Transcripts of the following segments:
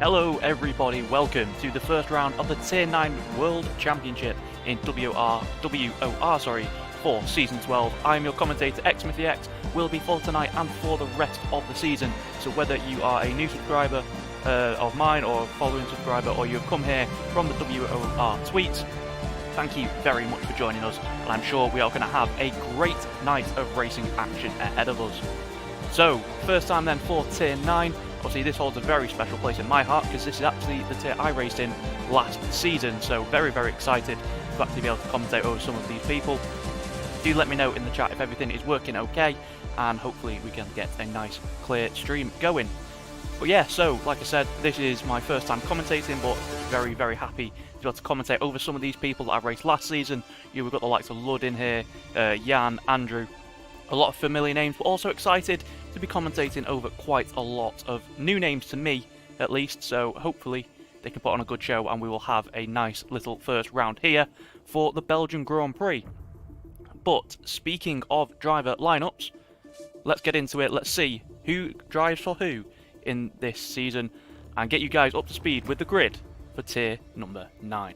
Hello everybody, welcome to the first round of the Tier 9 World Championship in WOR, for Season 12. I'm your commentator xSmithyx, will be for tonight and for the rest of the season. So whether you are a new subscriber of mine or a following subscriber, or you've come here from the WOR tweets, thank you very much for joining us, and I'm sure we are going to have a great night of racing action ahead of us. So, first time then for Tier 9. Obviously this holds a very special place in my heart because this is actually the tier I raced in last season, so very excited to actually be able to commentate over some of these people. Do let me know in the chat if everything is working okay, and hopefully we can get a nice clear stream going. But yeah, so like I said, this is my first time commentating, but very happy to be able to commentate over some of these people that I raced last season. We've got the likes of Lud in here, Jan, Andrew, a lot of familiar names, but also excited to be commentating over quite a lot of new names to me, at least, so hopefully they can put on a good show and we will have a nice little first round here for the Belgian Grand Prix. But speaking of driver lineups, let's get into it. Let's see who drives for who in this season and get you guys up to speed with the grid for tier number 9.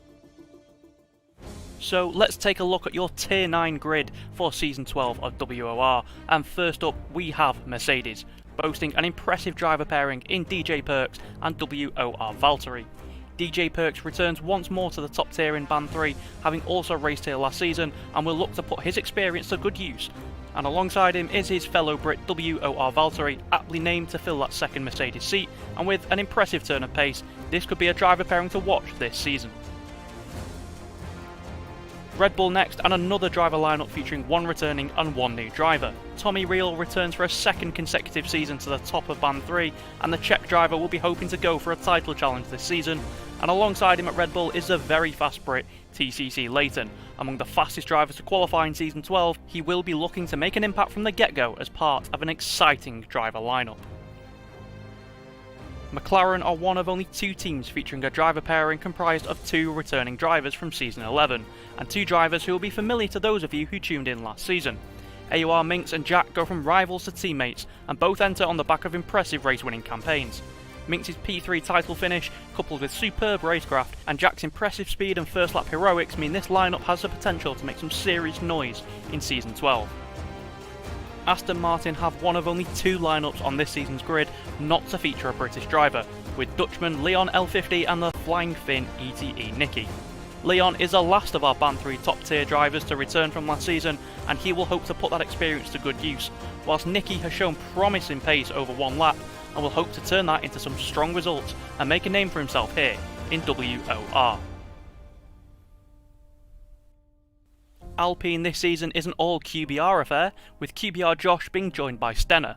So let's take a look at your Tier 9 grid for Season 12 of WOR, and first up we have Mercedes, boasting an impressive driver pairing in DJ Perks and WOR Valtteri. DJ Perks returns once more to the top tier in Band 3, having also raced here last season, and will look to put his experience to good use. And alongside him is his fellow Brit WOR Valtteri, aptly named to fill that second Mercedes seat, and with an impressive turn of pace, this could be a driver pairing to watch this season. Red Bull next, and another driver lineup featuring one returning and one new driver. Tommy Riel returns for a second consecutive season to the top of Band 3, and the Czech driver will be hoping to go for a title challenge this season. And alongside him at Red Bull is the very fast Brit TCC Leighton. Among the fastest drivers to qualify in Season 12, he will be looking to make an impact from the get-go as part of an exciting driver lineup. Mclaren are one of only two teams featuring a driver pairing comprised of two returning drivers from Season 11, and two drivers who will be familiar to those of you who tuned in last season. AUR Minx and Jack go from rivals to teammates, and both enter on the back of impressive race-winning campaigns. Minx's P3 title finish, coupled with superb racecraft, and Jack's impressive speed and first lap heroics mean this lineup has the potential to make some serious noise in Season 12. Aston Martin have one of only two lineups on this season's grid not to feature a British driver, with Dutchman Leon L50 and the Flying Finn ETE Nicky. Leon is the last of our Band 3 top tier drivers to return from last season, and he will hope to put that experience to good use, whilst Nicky has shown promising pace over one lap and will hope to turn that into some strong results and make a name for himself here in WOR. Alpine this season is an all QBR affair, with QBR Josh being joined by Stenner.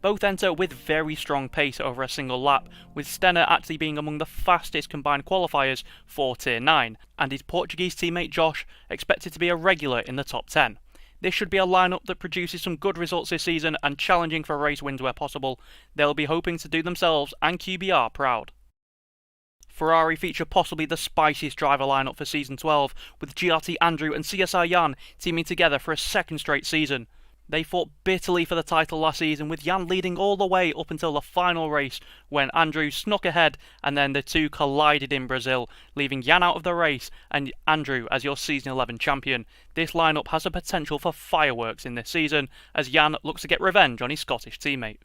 Both enter with very strong pace over a single lap, with Stenner actually being among the fastest combined qualifiers for Tier 9, and his Portuguese teammate Josh expected to be a regular in the top 10. This should be a lineup that produces some good results this season and challenging for race wins where possible. They'll be hoping to do themselves and QBR proud. Ferrari feature possibly the spiciest driver lineup for Season 12, with GRT Andrew and CSR Jan teaming together for a second straight season. They fought bitterly for the title last season, with Jan leading all the way up until the final race when Andrew snuck ahead and then the two collided in Brazil, leaving Jan out of the race and Andrew as your Season 11 champion. This lineup has the potential for fireworks in this season as Jan looks to get revenge on his Scottish teammate.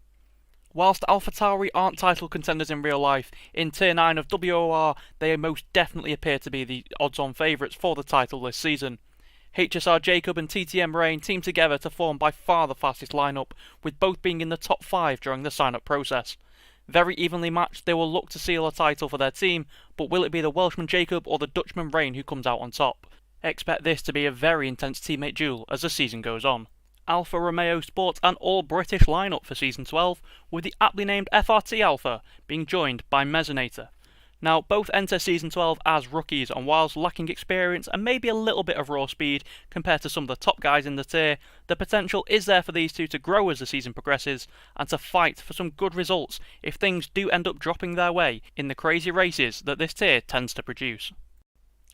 Whilst AlphaTauri aren't title contenders in real life, in Tier 9 of WOR they most definitely appear to be the odds-on favourites for the title this season. HSR Jacob and TTM Rain team together to form by far the fastest lineup, with both being in the top 5 during the sign-up process. Very evenly matched, they will look to seal a title for their team, but will it be the Welshman Jacob or the Dutchman Rain who comes out on top? Expect this to be a very intense teammate duel as the season goes on. Alfa Romeo sports an all-British lineup for Season 12, with the aptly named FRT Alpha being joined by Mezzanator. Now, both enter Season 12 as rookies, and whilst lacking experience and maybe a little bit of raw speed compared to some of the top guys in the tier, the potential is there for these two to grow as the season progresses, and to fight for some good results if things do end up dropping their way in the crazy races that this tier tends to produce.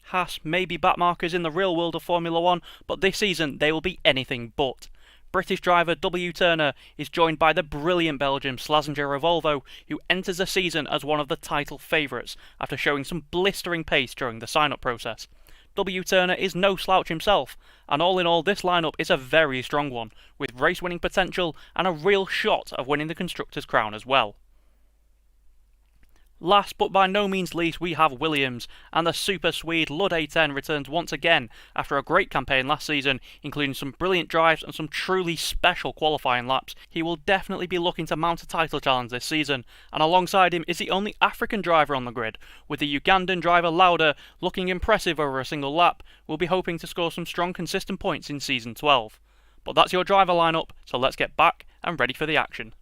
Haas may be backmarkers in the real world of Formula 1, but this season they will be anything but. British driver W. Turner is joined by the brilliant Belgian Slazenger Volvo, who enters the season as one of the title favourites after showing some blistering pace during the sign-up process. W. Turner is no slouch himself, and all in all this lineup is a very strong one, with race-winning potential and a real shot of winning the Constructors' crown as well. Last but by no means least, we have Williams, and the Super Swede Lud A10 returns once again after a great campaign last season, including some brilliant drives and some truly special qualifying laps. He will definitely be looking to mount a title challenge this season, and alongside him is the only African driver on the grid, with the Ugandan driver Lauda looking impressive over a single lap. We'll be hoping to score some strong consistent points in Season 12. But that's your driver lineup, so let's get back and ready for the action.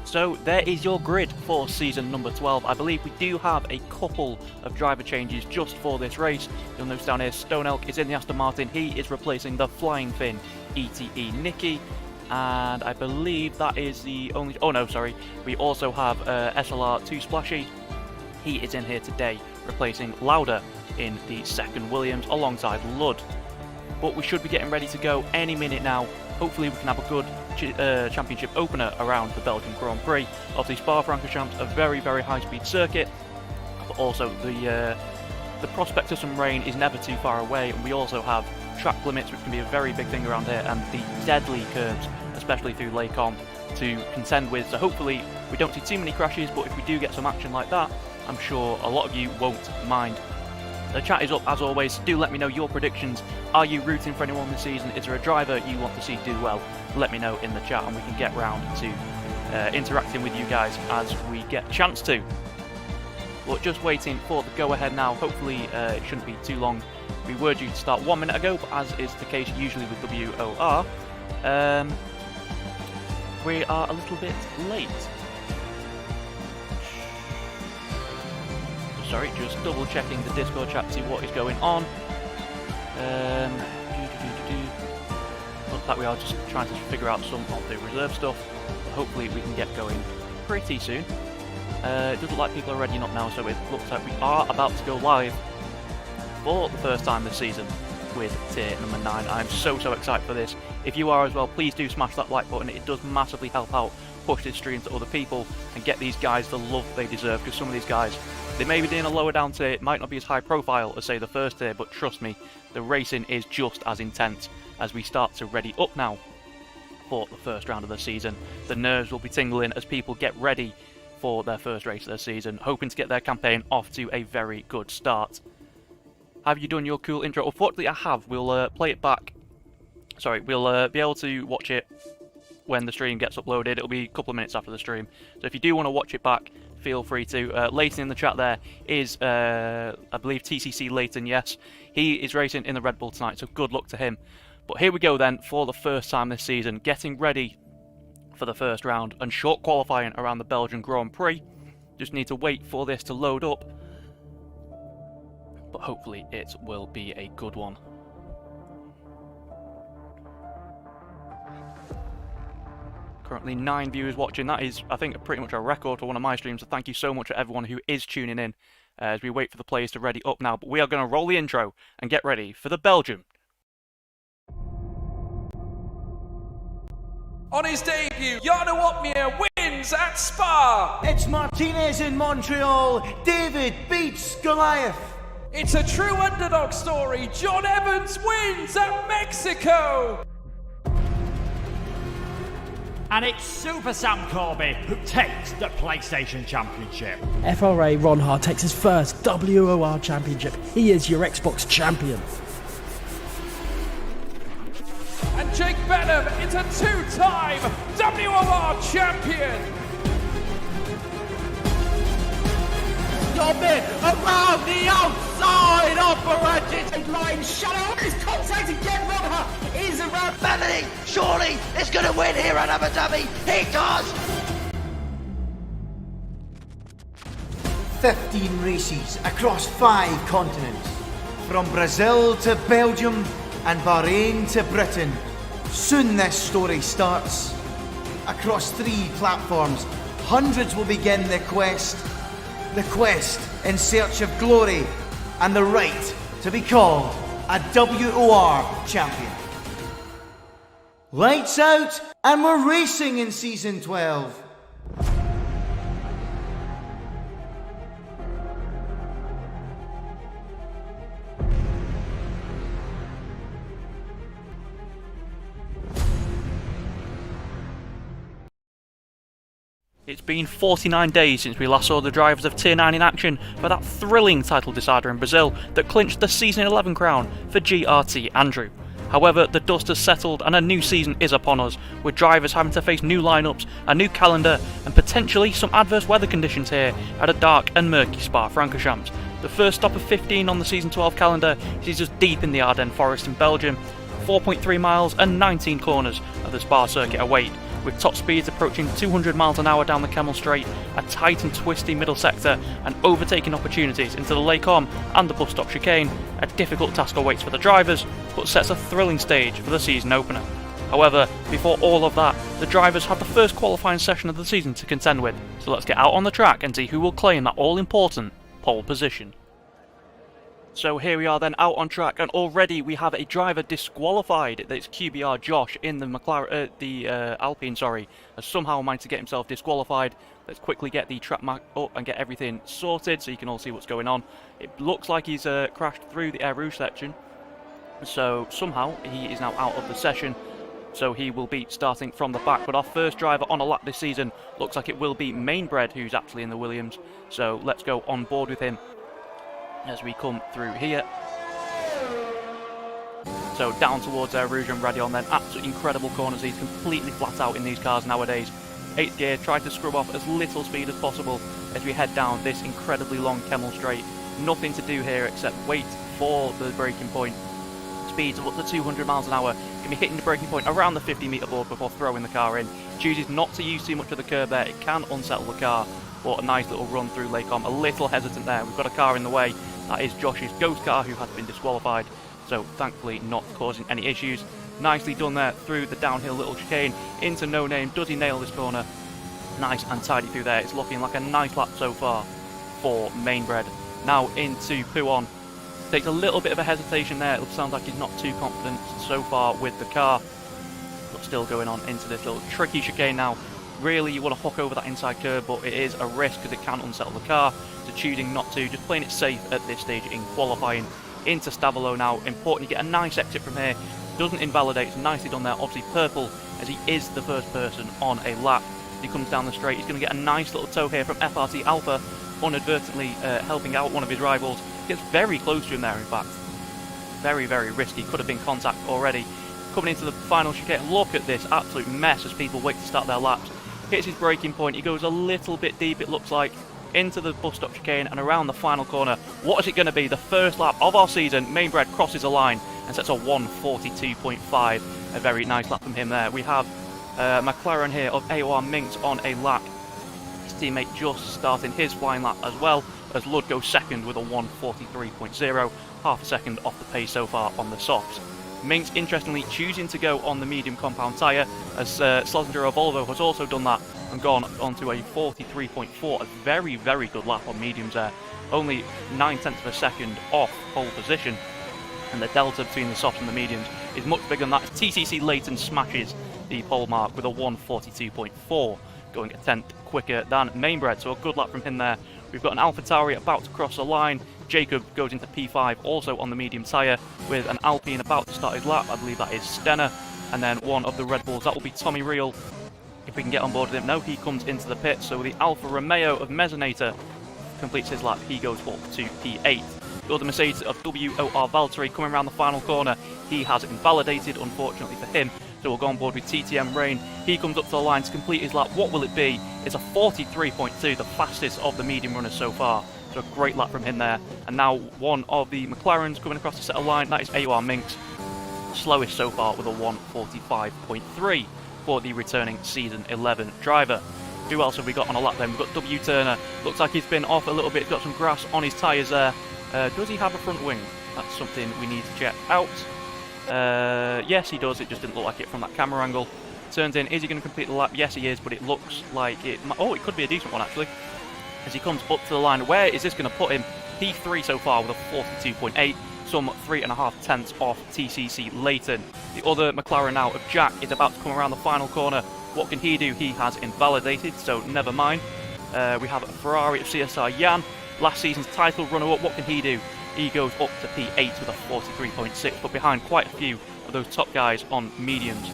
So there is your grid for season number 12. I believe we do have a couple of driver changes just for this race. You'll notice down here Stone Elk is in the Aston Martin. He is replacing the Flying Finn ETE Nicky. And I believe that is the only... Oh no, sorry. We also have SLR 2 Splashy. He is in here today, replacing Lauda in the second Williams alongside Lud. But we should be getting ready to go any minute now. Hopefully we can have a good championship opener around the Belgian Grand Prix. Obviously Spa-Francorchamps, a very, very high-speed circuit, but also the prospect of some rain is never too far away, and we also have track limits, which can be a very big thing around here, and the deadly curves, especially through Les Combes, to contend with. So hopefully we don't see too many crashes, but if we do get some action like that, I'm sure a lot of you won't mind. The chat is up as always. Do let me know your predictions. Are you rooting for anyone this season? Is there a driver you want to see do well? Let me know in the chat and we can get round to interacting with you guys as we get a chance to. But just waiting for the go-ahead now. Hopefully it shouldn't be too long. We were due to start 1 minute ago, but as is the case usually with WOR, we are a little bit late. Sorry, just double checking the Discord chat to see what is going on. Looks like we are just trying to figure out some of the reserve stuff. Hopefully we can get going pretty soon. It doesn't look like people are readying up now, so it looks like we are about to go live for the first time this season with tier number 9. I'm so excited for this. If you are as well, please do smash that like button. It does massively help out push this stream to other people and get these guys the love they deserve, because some of these guys, they may be doing a lower down tier, it might not be as high profile as say the first tier, but trust me, the racing is just as intense as we start to ready up now for the first round of the season. The nerves will be tingling as people get ready for their first race of the season, hoping to get their campaign off to a very good start. Have you done your cool intro? Unfortunately I have. We'll play it back. Sorry, we'll be able to watch it when the stream gets uploaded. It'll be a couple of minutes after the stream, so if you do want to watch it back, feel free to. Leighton in the chat there is, I believe, TCC Leighton, yes. He is racing in the Red Bull tonight, so good luck to him. But here we go then, for the first time this season, getting ready for the first round and short qualifying around the Belgian Grand Prix. Just need to wait for this to load up, but hopefully it will be a good one. Currently 9 viewers watching. That is, I think, pretty much a record for one of my streams, so thank you so much to everyone who is tuning in as we wait for the players to ready up now. But we are going to roll the intro and get ready for the Belgium. On his debut, Jarno Uppbeat wins at Spa. It's Martinez in Montreal. David beats Goliath. It's a true underdog story. John Evans wins at Mexico. And it's Super Sam Corby who takes the PlayStation Championship. FRA Ron takes his first WOR Championship. He is your Xbox champion. And Jake Benham is a two-time WOR champion. Dobbin around the outside of Barrage. Line shallow. His contact again. Ron is around. Bethany, surely is going to win here at Abu Dhabi. He does. 15 races across 5 continents. From Brazil to Belgium and Bahrain to Britain. Soon this story starts. Across 3 platforms, hundreds will begin the quest. The quest in search of glory and the right to be called a WOR champion. Lights out, and we're racing in Season 12. It's been 49 days since we last saw the drivers of Tier 9 in action for that thrilling title decider in Brazil that clinched the Season 11 crown for GRT Andrew. However, the dust has settled and a new season is upon us, with drivers having to face new lineups, a new calendar, and potentially some adverse weather conditions here at a dark and murky Spa-Francorchamps. The first stop of 15 on the Season 12 calendar sees us deep in the Ardennes forest in Belgium, 4.3 miles and 19 corners of the Spa circuit await, with top speeds approaching 200 miles an hour down the Camel Straight, a tight and twisty middle sector, and overtaking opportunities into the Les Combes and the bus stop chicane. A difficult task awaits for the drivers, but sets a thrilling stage for the season opener. However, before all of that, the drivers have the first qualifying session of the season to contend with, so let's get out on the track and see who will claim that all-important pole position. So here we are then out on track, and already we have a driver disqualified. That's QBR Josh in the Alpine, has somehow managed to get himself disqualified. Let's quickly get the track map up and get everything sorted so you can all see what's going on. It looks like he's crashed through the Air Rouge section, so somehow he is now out of the session. So he will be starting from the back, but our first driver on a lap this season looks like it will be Mainbred, who's actually in the Williams. So let's go on board with him as we come through here. So down towards Air Rouge and Radion then, absolutely incredible corners. He's completely flat out in these cars nowadays. 8th gear, tried to scrub off as little speed as possible as we head down this incredibly long Camel Straight. Nothing to do here except wait for the braking point. Speeds of up to 200 miles an hour. Can be hitting the braking point around the 50-metre board before throwing the car in. Chooses not to use too much of the curb there. It can unsettle the car. But a nice little run through Les Combes. A little hesitant there. We've got a car in the way. That is Josh's ghost car, who has been disqualified, so thankfully not causing any issues. Nicely done there through the downhill little chicane into No Name. Does he nail this corner? Nice and tidy through there. It's looking like a nice lap so far for Mainbred. Now into Pouon. Takes a little bit of a hesitation there. It sounds like he's not too confident so far with the car, but still going on into this little tricky chicane now. Really, you want to hook over that inside curb, but it is a risk because it can unsettle the car. So choosing not to, just playing it safe at this stage in qualifying. Into Stavolo now. Important you get a nice exit from here. Doesn't invalidate. It's nicely done there. Obviously purple, as he is the first person on a lap. He comes down the straight. He's going to get a nice little tow here from FRT Alpha, inadvertently helping out one of his rivals. Gets very close to him there, in fact. Very, very risky. Could have been contact already. Coming into the final chicane. Look at this absolute mess as people wait to start their laps. Hits his braking point. He goes a little bit deep, it looks like, into the bus stop chicane and around the final corner. What is it going to be? The first lap of our season. Mainbred crosses a line and sets a 1:42.5. A very nice lap from him there. We have Mclaren here of AOR Minx on a lap. His teammate just starting his flying lap as well, as Lud goes second with a 1:43.0, half a second off the pace so far on the softs. Minx, interestingly, choosing to go on the medium compound tyre, as Schlesinger of Volvo has also done that and gone onto a 43.4, a very, very good lap on mediums there. Only 9/10 of a second off pole position, and the delta between the softs and the mediums is much bigger than that. TCC Leighton smashes the pole mark with a 1:42.4, going a tenth quicker than Mainbred, so a good lap from him there. We've got an AlphaTauri about to cross the line. Jacob goes into P5, also on the medium tyre, with an Alpine about to start his lap. I believe that is Stenner. And then one of the Red Bulls, that will be Tommy Reel, if we can get on board with him. No, he comes into the pit, so the Alfa Romeo of Mezzanator completes his lap. He goes up to P8. The other Mercedes of WOR Valtteri coming around the final corner. He has invalidated, unfortunately for him. So we'll go on board with TTM Rain. He comes up to the line to complete his lap. What will it be? It's a 43.2, the fastest of the medium runners so far. So a great lap from him there. And now one of the McLarens coming across the centre line. That is AOR Minx. Slowest so far with a 1:45.3 for the returning Season 11 driver. Who else have we got on a lap then? We've got W Turner. Looks like he's been off a little bit. Got some grass on his tyres there. Does he have a front wing? That's something we need to check out. Yes, he does. It just didn't look like it from that camera angle. Turns in. Is he going to complete the lap? Yes, he is, but it looks like it... Oh, it could be a decent one, actually. As he comes up to the line. Where is this going to put him? P3 so far with a 42.8. some 3.5 tenths off TCC Leighton. The other McLaren now of Jack is about to come around the final corner. What can he do? He has invalidated, so never mind. We have a Ferrari of CSR Jan, last season's title runner-up. What can he do? He goes up to P8 with a 43.6, but behind quite a few of those top guys on mediums.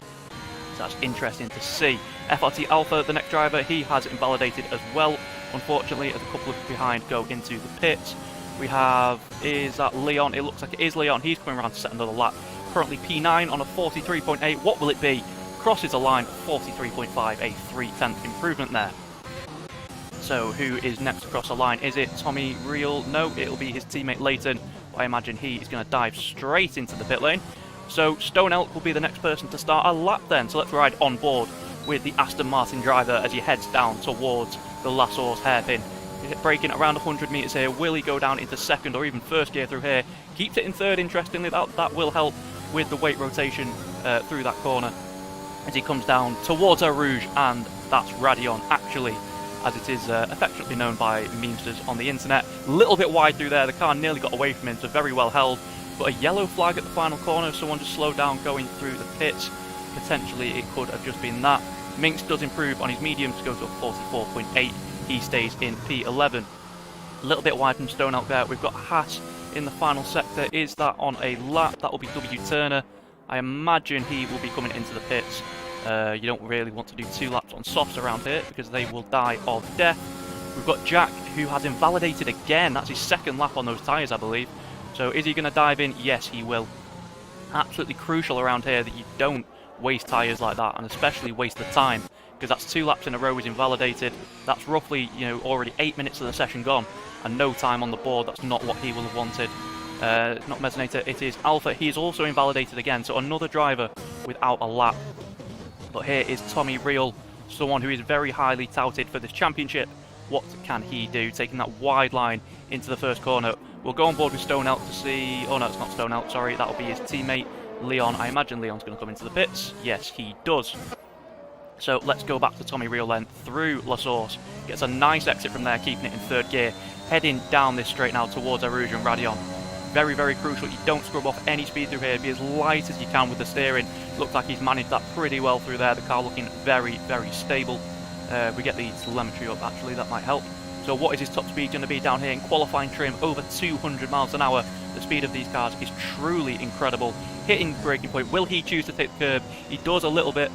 So that's interesting to see. FRT Alpha, the next driver, he has invalidated as well, unfortunately, as a couple of behind go into the pits. We have, is that Leon? It looks like it is Leon. He's coming around to set another lap. Currently P9 on a 43.8. What will it be? Crosses the line, 43.5, a 3/10 improvement there. So who is next across the line? Is it Tommy Real? No, it'll be his teammate Leighton. I imagine he is going to dive straight into the pit lane. So Stone Elk will be the next person to start a lap then. So let's ride on board with the Aston Martin driver as he heads down towards the La Source hairpin. Braking around 100 metres here. Will he go down into second or even first gear through here? Keeps it in third, interestingly. That will help with the weight rotation through that corner as he comes down towards Eau Rouge, and that's Radion, actually, as it is affectionately known by memesters on the internet. A little bit wide through there. The car nearly got away from him, so very well held. But a yellow flag at the final corner. Someone just slowed down going through the pits. Potentially it could have just been that. Minx does improve on his mediums to go to a 44.8. He stays in P11. A little bit wide from Stone Elk there. We've got Haas in the final sector. Is that on a lap? That will be W. Turner. I imagine he will be coming into the pits. You don't really want to do 2 laps on softs around here because they will die of death. We've got Jack, who has invalidated again. That's his second lap on those tyres, I believe. So is he going to dive in? Yes, he will. Absolutely crucial around here that you don't waste tyres like that, and especially waste the time, because that's 2 laps in a row he's invalidated. That's roughly, already 8 minutes of the session gone, and no time on the board. That's not what he will have wanted. Not Mesonator, it is Alpha. He is also invalidated again, so another driver without a lap. But here is Tommy Real, someone who is very highly touted for this championship. What can he do? Taking that wide line into the first corner. We'll go on board with Stone Elk to see... Oh no, it's not Stone Elk, sorry. That'll be his teammate, Leon. I imagine Leon's going to come into the pits. Yes, he does. So let's go back to Tommy Real then, through La Source. Gets a nice exit from there, keeping it in third gear. Heading down this straight now towards Eau Rouge and Radion. Very, very crucial. You don't scrub off any speed through here. Be as light as you can with the steering. Looks like he's managed that pretty well through there. The car looking very, very stable. We get the telemetry up, actually. That might help. So what is his top speed going to be down here in qualifying trim? Over 200 miles an hour. The speed of these cars is truly incredible. Hitting breaking point. Will he choose to take the curb? He does a little bit.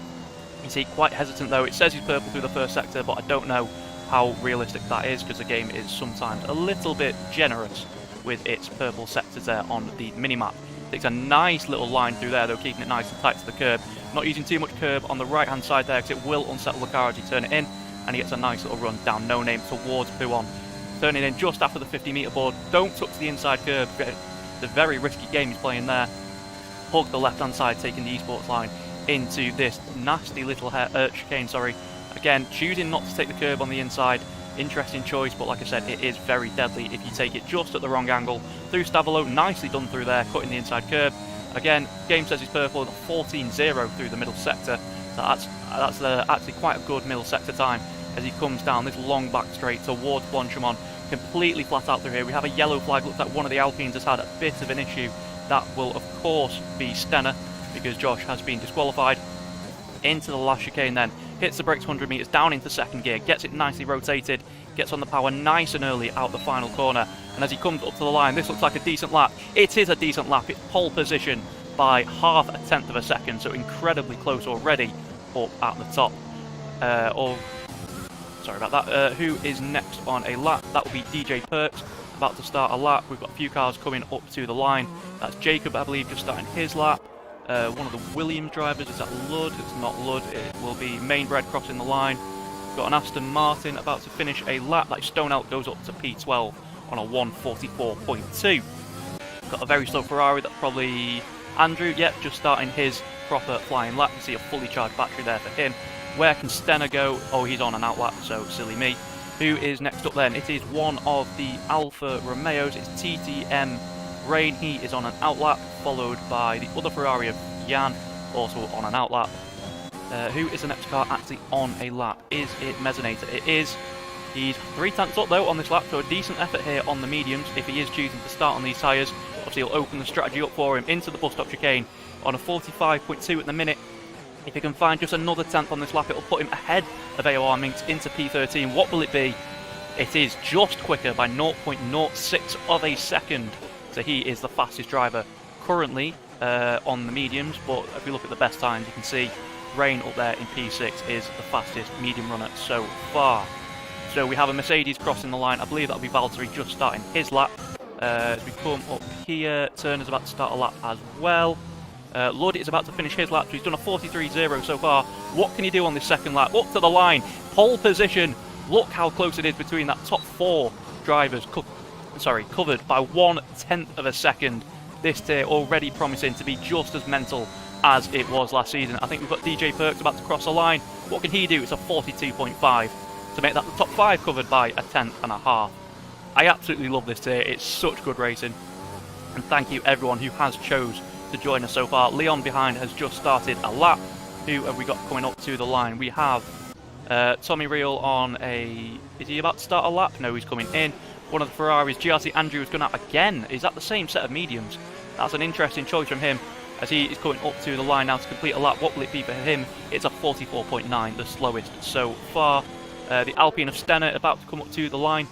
You see, quite hesitant though. It says he's purple through the first sector, but I don't know how realistic that is, because the game is sometimes a little bit generous with its purple sectors there on the minimap. Takes a nice little line through there though, keeping it nice and tight to the curb. Not using too much curb on the right hand side there, because it will unsettle the car as you turn it in, and he gets a nice little run down No Name towards Buon. Turning in just after the 50 metre board. Don't touch the inside curb. The very risky game he's playing there. Hug the left hand side, taking the esports line into this nasty little chicane, Again, choosing not to take the curb on the inside. Interesting choice, but like I said, it is very deadly if you take it just at the wrong angle. Through Stavolo, nicely done through there, cutting the inside curb. Again, game says he's purple at 14.0 through the middle sector. So that's actually quite a good middle sector time as he comes down this long back straight towards Blanchimont. Completely flat out through here. We have a yellow flag. Looks like one of the Alpines has had a bit of an issue. That will, of course, be Stenner, because Josh has been disqualified. Into the last chicane then. Hits the brakes 100 metres down into second gear, gets it nicely rotated, gets on the power nice and early out the final corner, and as he comes up to the line, this looks like a decent lap. It is a decent lap. It's pole position by 0.5 tenth of a second, so incredibly close already up at the top. Sorry about that. Who is next on a lap? That will be DJ Perks, about to start a lap. We've got a few cars coming up to the line. That's Jacob, I believe, just starting his lap. One of the Williams drivers, is that Ludd? It's not Ludd, it will be Mainbred crossing the line. We've got an Aston Martin about to finish a lap. Like Stone Elk goes up to P12 on a 1:44.2. Got a very slow Ferrari, that's probably Andrew, yep, just starting his proper flying lap. You see a fully charged battery there for him. Where can Stenner go? Oh, he's on an outlap, so silly me. Who is next up then? It is one of the Alfa Romeos, it's TTM Rain. He is on an outlap, followed by the other Ferrari of Jan, also on an outlap. Who is the next car actually on a lap? Is it Mesonator? It is. He's 3 tenths up though on this lap, so a decent effort here on the mediums if he is choosing to start on these tyres. Obviously he'll open the strategy up for him into the bus stop chicane on a 45.2 at the minute. If he can find just another tenth on this lap, it'll put him ahead of AOR Minx into P13. What will it be? It is just quicker by 0.06 of a second. So he is the fastest driver currently on the mediums, but if you look at the best times, you can see Rain up there in P6 is the fastest medium runner so far. So we have a Mercedes crossing the line. I believe that'll be Valtteri just starting his lap. As we come up here, Turner's about to start a lap as well. Lud is about to finish his lap, so he's done a 43.0 so far. What can he do on this second lap? Up to the line, pole position. Look how close it is between that top 4 drivers, covered by 1/10 of a second. This tier already promising to be just as mental as it was last season. I think we've got DJ Perks about to cross the line. What can he do? It's a 42.5 to make that the top 5 covered by 1/10.5. I absolutely love this tier. It's such good racing. And thank you everyone who has chose to join us so far. Leon behind has just started a lap. Who have we got coming up to the line? We have Tommy Real on a... Is he about to start a lap? No, he's coming in. One of the Ferraris, GRC Andrew, has gone out again. Is that the same set of mediums? That's an interesting choice from him as he is coming up to the line now to complete a lap. What will it be for him? It's a 44.9, the slowest so far. The Alpine of Stenner about to come up to the line.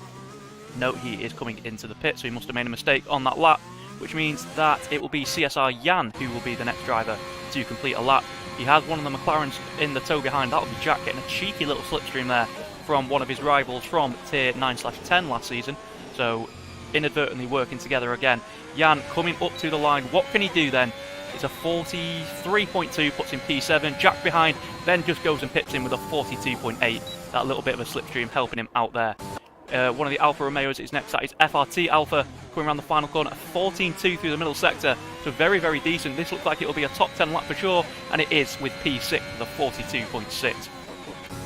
No, he is coming into the pit, so he must have made a mistake on that lap, which means that it will be CSR Jan who will be the next driver to complete a lap. He has one of the McLarens in the tow behind. That will be Jack getting a cheeky little slipstream there from one of his rivals from tier 9/10 last season. So inadvertently working together again. Jan coming up to the line. What can he do then? It's a 43.2, puts him P7. Jack behind, then just goes and pips in with a 42.8. That little bit of a slipstream helping him out there. One of the Alfa Romeos is next. That is FRT Alpha coming around the final corner. A 14.2 through the middle sector. So very, very decent. This looks like it will be a top 10 lap for sure. And it is with P6 with a 42.6.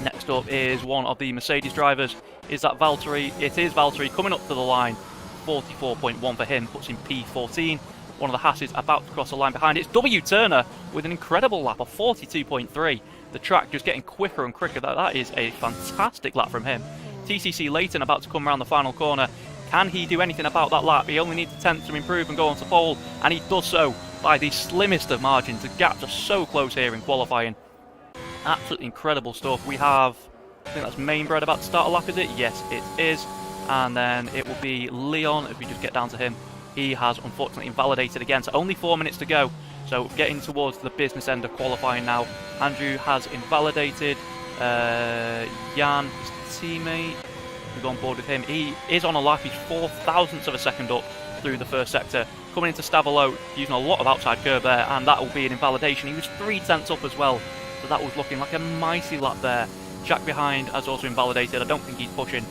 Next up is one of the Mercedes drivers. Is that Valtteri? It is Valtteri coming up to the line. 44.1 for him. Puts him P14. One of the Hasses about to cross the line behind. It's W Turner with an incredible lap of 42.3. The track just getting quicker and quicker. That is a fantastic lap from him. TCC Leighton about to come around the final corner. Can he do anything about that lap? He only needs a tenth to improve and go on to pole, and he does so by the slimmest of margins. The gaps are so close here in qualifying. Absolutely incredible stuff. We have, I think that's Mainbred about to start a lap, is it? Yes, it is. And then it will be Leon, if we just get down to him. He has unfortunately invalidated again, so only 4 minutes to go. So getting towards the business end of qualifying now. Andrew has invalidated. Jan, his teammate, we go on board with him. He is on a lap. He's 0.004 of a second up through the first sector. Coming into Stavolo, using a lot of outside curb there, and that will be an invalidation. He was 0.3 up as well, so that was looking like a mighty lap there. Jack behind has also invalidated. I don't think he's pushing,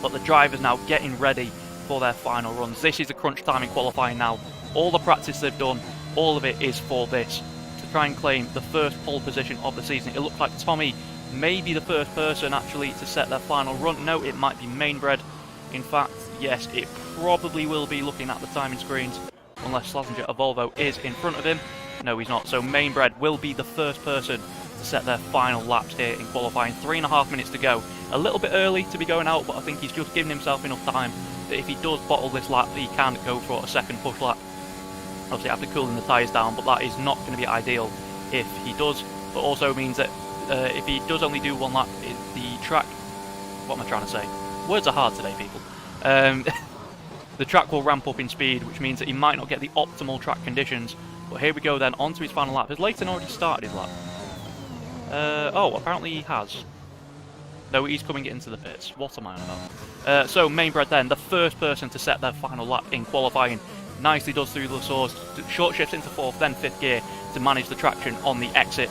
but the drivers now getting ready for their final runs. This is the crunch time in qualifying now. All the practice they've done, all of it is for this, to try and claim the first pole position of the season. It looks like Tommy may be the first person actually to set their final run. No, it might be Mainbred. In fact, yes, it probably will be, looking at the timing screens, unless Slazenger of Volvo is in front of him. No, he's not. So Mainbred will be the first person to set their final laps here in qualifying. 3.5 minutes to go. A little bit early to be going out, but I think he's just giving himself enough time that if he does bottle this lap, he can go for a second push lap. Obviously after cooling the tyres down, but that is not going to be ideal if he does. But also means that if he does only do one lap, the track... What am I trying to say? Words are hard today, people. The track will ramp up in speed, which means that he might not get the optimal track conditions. But here we go then, on to his final lap. Has Leighton already started his lap? Oh, apparently he has. No, he's coming into the pits. What am I on about? So, Mainbred then, the first person to set their final lap in qualifying. Nicely does through the source. Short shifts into 4th, then 5th gear to manage the traction on the exit.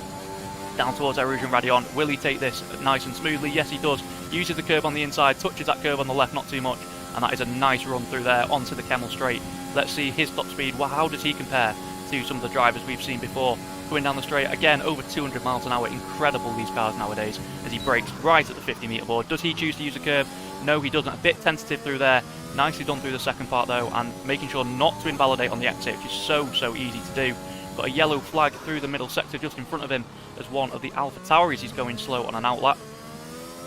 Down towards Erosion Radion. Will he take this nice and smoothly? Yes, he does. Uses the curb on the inside, touches that curb on the left, not too much. And that is a nice run through there onto the Kemmel straight. Let's see his top speed. Well, how does he compare to some of the drivers we've seen before? Going down the straight, again, over 200 miles an hour. Incredible, these cars nowadays, as he brakes right at the 50-metre board. Does he choose to use a curb? No, he doesn't. A bit tentative through there. Nicely done through the second part, though, and making sure not to invalidate on the exit, which is so easy to do. Got a yellow flag through the middle sector just in front of him as one of the Alpha Tauris is going slow on an outlap.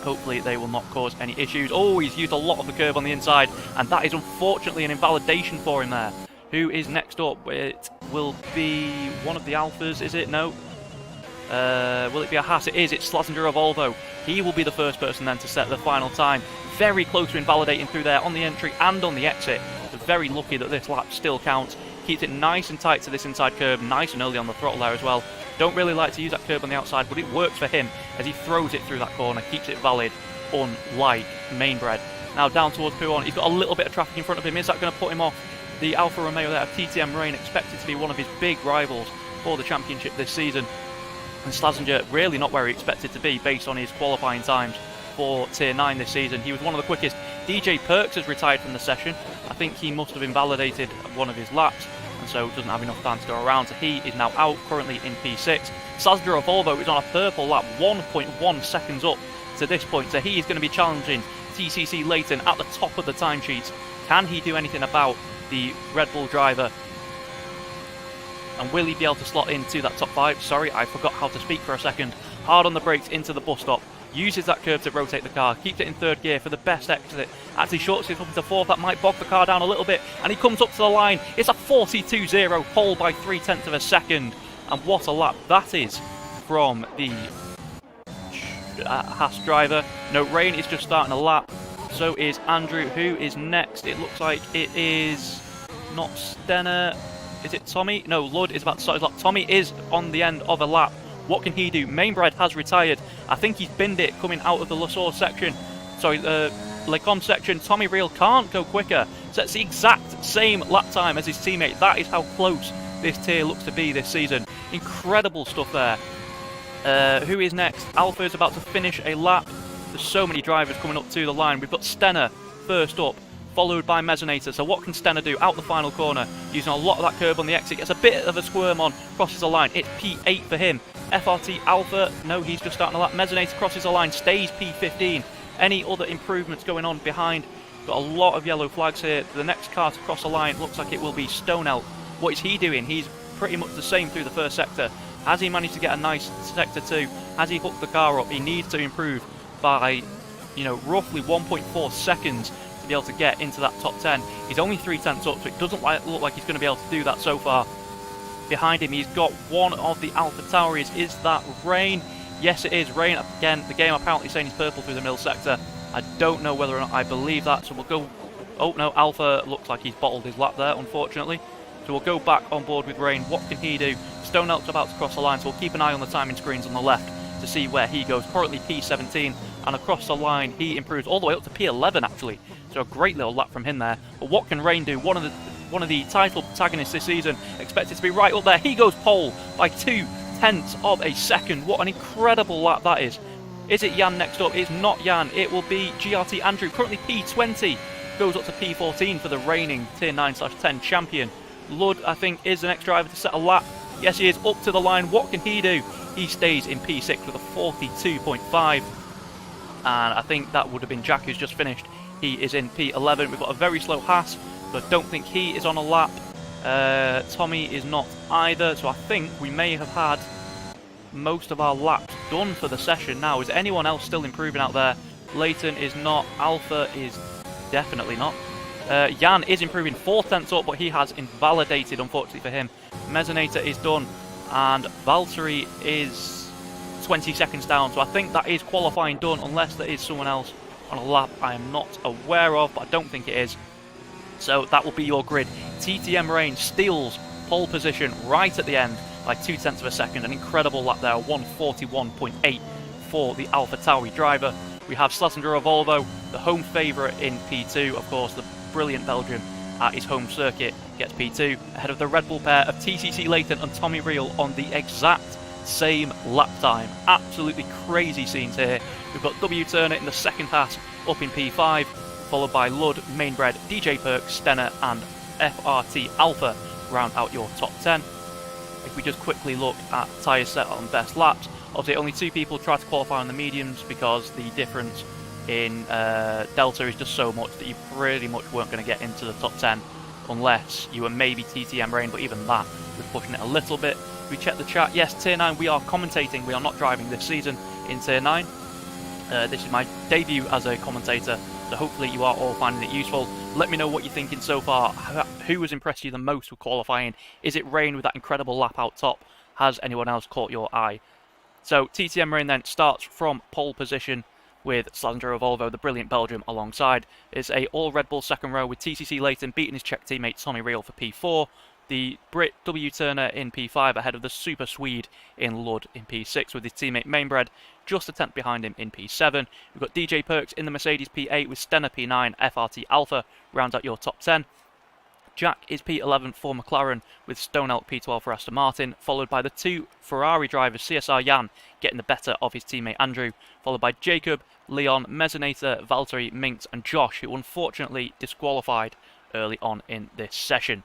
Hopefully they will not cause any issues. Oh, he's used a lot of the curb on the inside, and that is unfortunately an invalidation for him there. Who is next up? It will be one of the Alphas, is it? No. Will it be a Haas? It is. It's Slazenger of Volvo. He will be the first person then to set the final time. Very close to invalidating through there on the entry and on the exit. So very lucky that this lap still counts. Keeps it nice and tight to this inside curb. Nice and early on the throttle there as well. Don't really like to use that curb on the outside, but it works for him as he throws it through that corner. Keeps it valid, unlike Mainbred. Now down towards Pouon. He's got a little bit of traffic in front of him. Is that going to put him off the Alfa Romeo there of TTM Rain? Expected to be one of his big rivals for the championship this season. And Slazenger really not where he expected to be based on his qualifying times for Tier 9 this season. He was one of the quickest. DJ Perks has retired from the session. I think he must have invalidated one of his laps, and so doesn't have enough time to go around. So he is now out, currently in P6. Slazenger of Volvo is on a purple lap, 1.1 seconds up to this point. So he is going to be challenging TCC Leighton at the top of the timesheets. Can he do anything about the Red Bull driver? And will he be able to slot into that top 5? Sorry, I forgot how to speak for a second. Hard on the brakes into the bus stop. Uses that curve to rotate the car. Keeps it in third gear for the best exit. Actually shorts it up into fourth. That might bog the car down a little bit. And he comes up to the line. It's a 42.0 pole by 0.3 of a second. And what a lap that is from the Haas driver. No, Rain is just starting a lap. So is Andrew. Who is next? It looks like it is not Stenner. Is it Tommy? No, Lud is about to start his lap. Tommy is on the end of a lap. What can he do? Mainbred has retired. I think he's binned it coming out of the Lasore section. Sorry, the Lecom section. Tommy Reel can't go quicker. So it's the exact same lap time as his teammate. That is how close this tier looks to be this season. Incredible stuff there. Who is next? Alpha is about to finish a lap. There's so many drivers coming up to the line. We've got Stenner first up, followed by Mesonator. So what can Stenner do out the final corner? Using a lot of that curb on the exit. Gets a bit of a squirm on, crosses the line. It's P8 for him. FRT Alpha, no, he's just starting a lap. Mesonator crosses the line, stays P15. Any other improvements going on behind? Got a lot of yellow flags here. The next car to cross the line looks like it will be Stonell. What is he doing? He's pretty much the same through the first sector. Has he managed to get a nice sector 2? Has he hooked the car up? He needs to improve by, roughly 1.4 seconds to be able to get into that top 10. He's only 0.3 up, so it doesn't look like he's going to be able to do that so far. Behind him, he's got one of the Alpha Tauris. Is that Rain? Yes, it is Rain. Again, the game apparently saying he's purple through the middle sector. I don't know whether or not I believe that, so we'll go... Oh, no, Alpha looks like he's bottled his lap there, unfortunately. So we'll go back on board with Rain. What can he do? Stone Elk's about to cross the line, so we'll keep an eye on the timing screens on the left to see where he goes. Currently P17, and across the line he improves all the way up to P11 actually. So a great little lap from him there. But what can Rain do? One of the title protagonists this season, expected to be right up there. He goes pole by 0.2 of a second. What an incredible lap that is. Is it Jan next up? It's not Jan. It will be GRT Andrew, currently P20. Goes up to P14 for the reigning Tier 9/10 champion. Lud, I think, is the next driver to set a lap. Yes, he is up to the line. What can he do? He stays in P6 with a 42.5. And I think that would have been Jack who's just finished. He is in P11. We've got a very slow Haas, but I don't think he is on a lap. Tommy is not either, so I think we may have had most of our laps done for the session now. Is anyone else still improving out there? Leighton is not. Alpha is definitely not. Jan is improving 0.4 up, but he has invalidated, unfortunately for him. Mesonator is done, and Valtteri is 20 seconds down, so I think that is qualifying done, unless there is someone else on a lap I am not aware of, but I don't think it is. So that will be your grid. TTM Rain steals pole position right at the end by 0.2 of a second. An incredible lap there, 141.8 for the Alpha Tauri driver. We have Slazenger of Volvo, the home favourite in P2. Of course, the brilliant Belgium at his home circuit gets P2, ahead of the Red Bull pair of TCC Leighton and Tommy Reel on the exact same lap time. Absolutely crazy scenes here. We've got W Turner in the second pass up in P5, followed by Lud, Mainbred, DJ Perks, Stenner and FRT Alpha round out your top 10. If we just quickly look at tyres set on best laps, obviously only 2 people try to qualify on the mediums because the difference in Delta is just so much that you pretty much weren't going to get into the top 10 unless you were maybe TTM Rain, but even that was pushing it a little bit. We check the chat. Yes, Tier 9 we are commentating, we are not driving this season in Tier 9. This is my debut as a commentator, so hopefully you are all finding it useful. Let me know what you're thinking so far. Who has impressed you the most with qualifying? Is it Rain with that incredible lap out top? Has anyone else caught your eye? So TTM Rain then starts from pole position with Sandro Volvo, the brilliant Belgium, alongside. It's a all Red Bull second row with TCC Leighton beating his Czech teammate Tommy Reel for P4. The Brit W Turner in P5 ahead of the Super Swede in Lud in P6 with his teammate Mainbred just a tenth behind him in P7. We've got DJ Perks in the Mercedes P8 with Stenner P9, FRT Alpha rounds out your top 10. Jack is P11 for Mclaren with Stone Elk P12 for Aston Martin, followed by the two Ferrari drivers CSR Jan getting the better of his teammate Andrew, followed by Jacob, Leon, Mezzinator, Valtteri, Minx and Josh, who unfortunately disqualified early on in this session.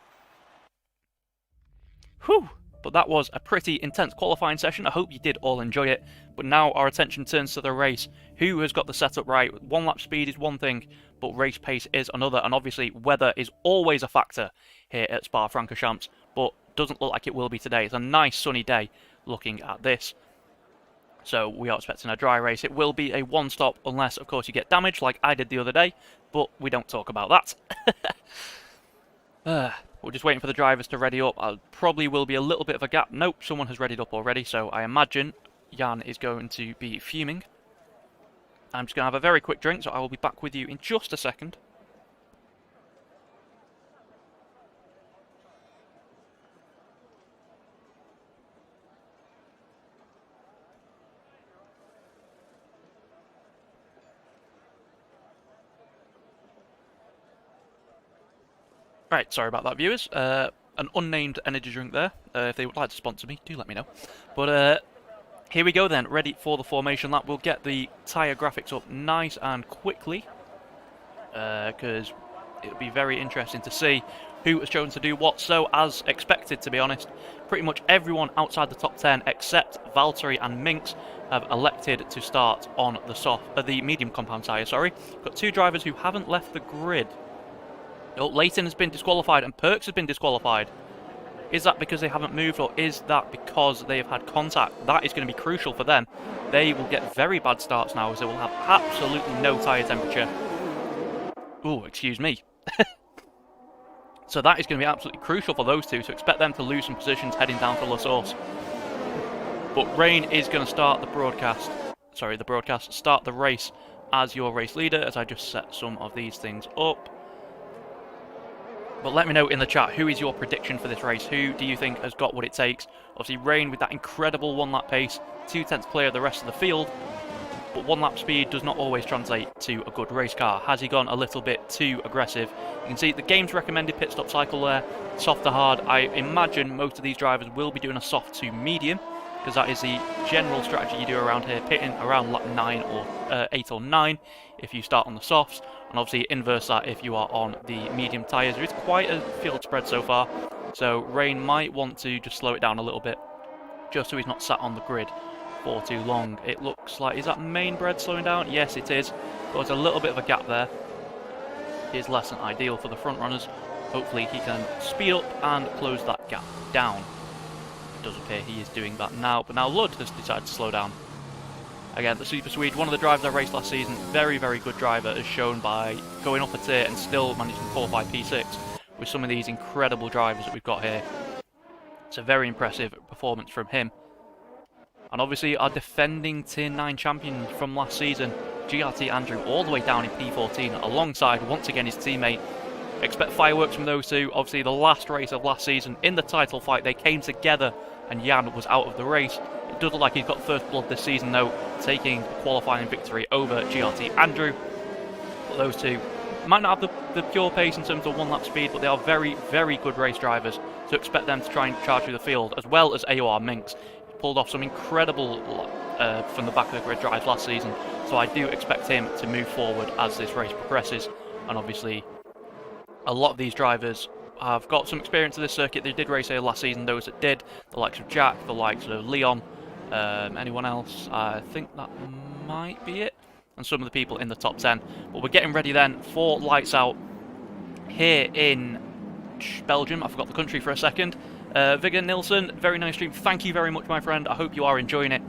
Whew! But that was a pretty intense qualifying session. I hope you did all enjoy it. But now our attention turns to the race. Who has got the setup right? One lap speed is one thing, but race pace is another. And obviously weather is always a factor here at Spa-Francorchamps, but doesn't look like it will be today. It's a nice sunny day looking at this. So we are expecting a dry race. It will be a one-stop unless, of course, you get damaged like I did the other day. But we don't talk about that. We're just waiting for the drivers to ready up. Probably will be a little bit of a gap. Nope, someone has readied up already, so I imagine Jan is going to be fuming. I'm just going to have a very quick drink, so I will be back with you in just a second. Right, sorry about that, viewers. An unnamed energy drink there. If they would like to sponsor me, do let me know. But here we go then, ready for the formation lap. We'll get the tyre graphics up nice and quickly, because it'll be very interesting to see who has chosen to do what. So, as expected, to be honest, pretty much everyone outside the top 10 except Valtteri and Minx have elected to start on the medium compound tyre. Sorry, got two drivers who haven't left the grid. Oh, Leighton has been disqualified and Perks has been disqualified. Is that because they haven't moved, or is that because they have had contact? That is going to be crucial for them. They will get very bad starts now, as they will have absolutely no tyre temperature. Oh, excuse me. So that is going to be absolutely crucial for those two, so expect them to lose some positions heading down to La Source. But Rain is going to start start the race as your race leader, as I just set some of these things up. But let me know in the chat, who is your prediction for this race? Who do you think has got what it takes? Obviously, Rain with that incredible one-lap pace, 2/10 clear of the rest of the field. But one-lap speed does not always translate to a good race car. Has he gone a little bit too aggressive? You can see the game's recommended pit stop cycle there, soft to hard. I imagine most of these drivers will be doing a soft to medium, because that is the general strategy you do around here, pitting around lap 9 or 8 or 9 if you start on the softs, and obviously inverse that if you are on the medium tyres. There is quite a field spread so far, so Rain might want to just slow it down a little bit, just so he's not sat on the grid for too long. It looks like, is that Mainbred slowing down? Yes, it is. There's a little bit of a gap there. It is less than ideal for the front runners. Hopefully he can speed up and close that gap down. It does appear he is doing that now, but now Lud has decided to slow down. Again, the Super Swede, one of the drivers I raced last season, very, very good driver, as shown by going up a tier and still managing to qualify P6 with some of these incredible drivers that we've got here. It's a very impressive performance from him. And obviously our defending Tier 9 champion from last season, GRT Andrew, all the way down in P14 alongside, once again, his teammate. Expect fireworks from those two. Obviously the last race of last season in the title fight, they came together and Jan was out of the race. It does look like he's got first blood this season though, taking a qualifying victory over GRT Andrew. But those two might not have the pure pace in terms of one-lap speed, but they are very, very good race drivers, so expect them to try and charge through the field, as well as AOR Minx. He pulled off some incredible from the back of the grid drives last season, so I do expect him to move forward as this race progresses. And obviously a lot of these drivers have got some experience of this circuit. They did race here last season, those that did, the likes of Jack, the likes of Leon, anyone else? I think that might be it, and some of the people in the top 10. But we're getting ready then for lights out here in Belgium. I forgot the country for a second. Vigga Nilsson, very nice stream. Thank you very much, my friend. I hope you are enjoying it.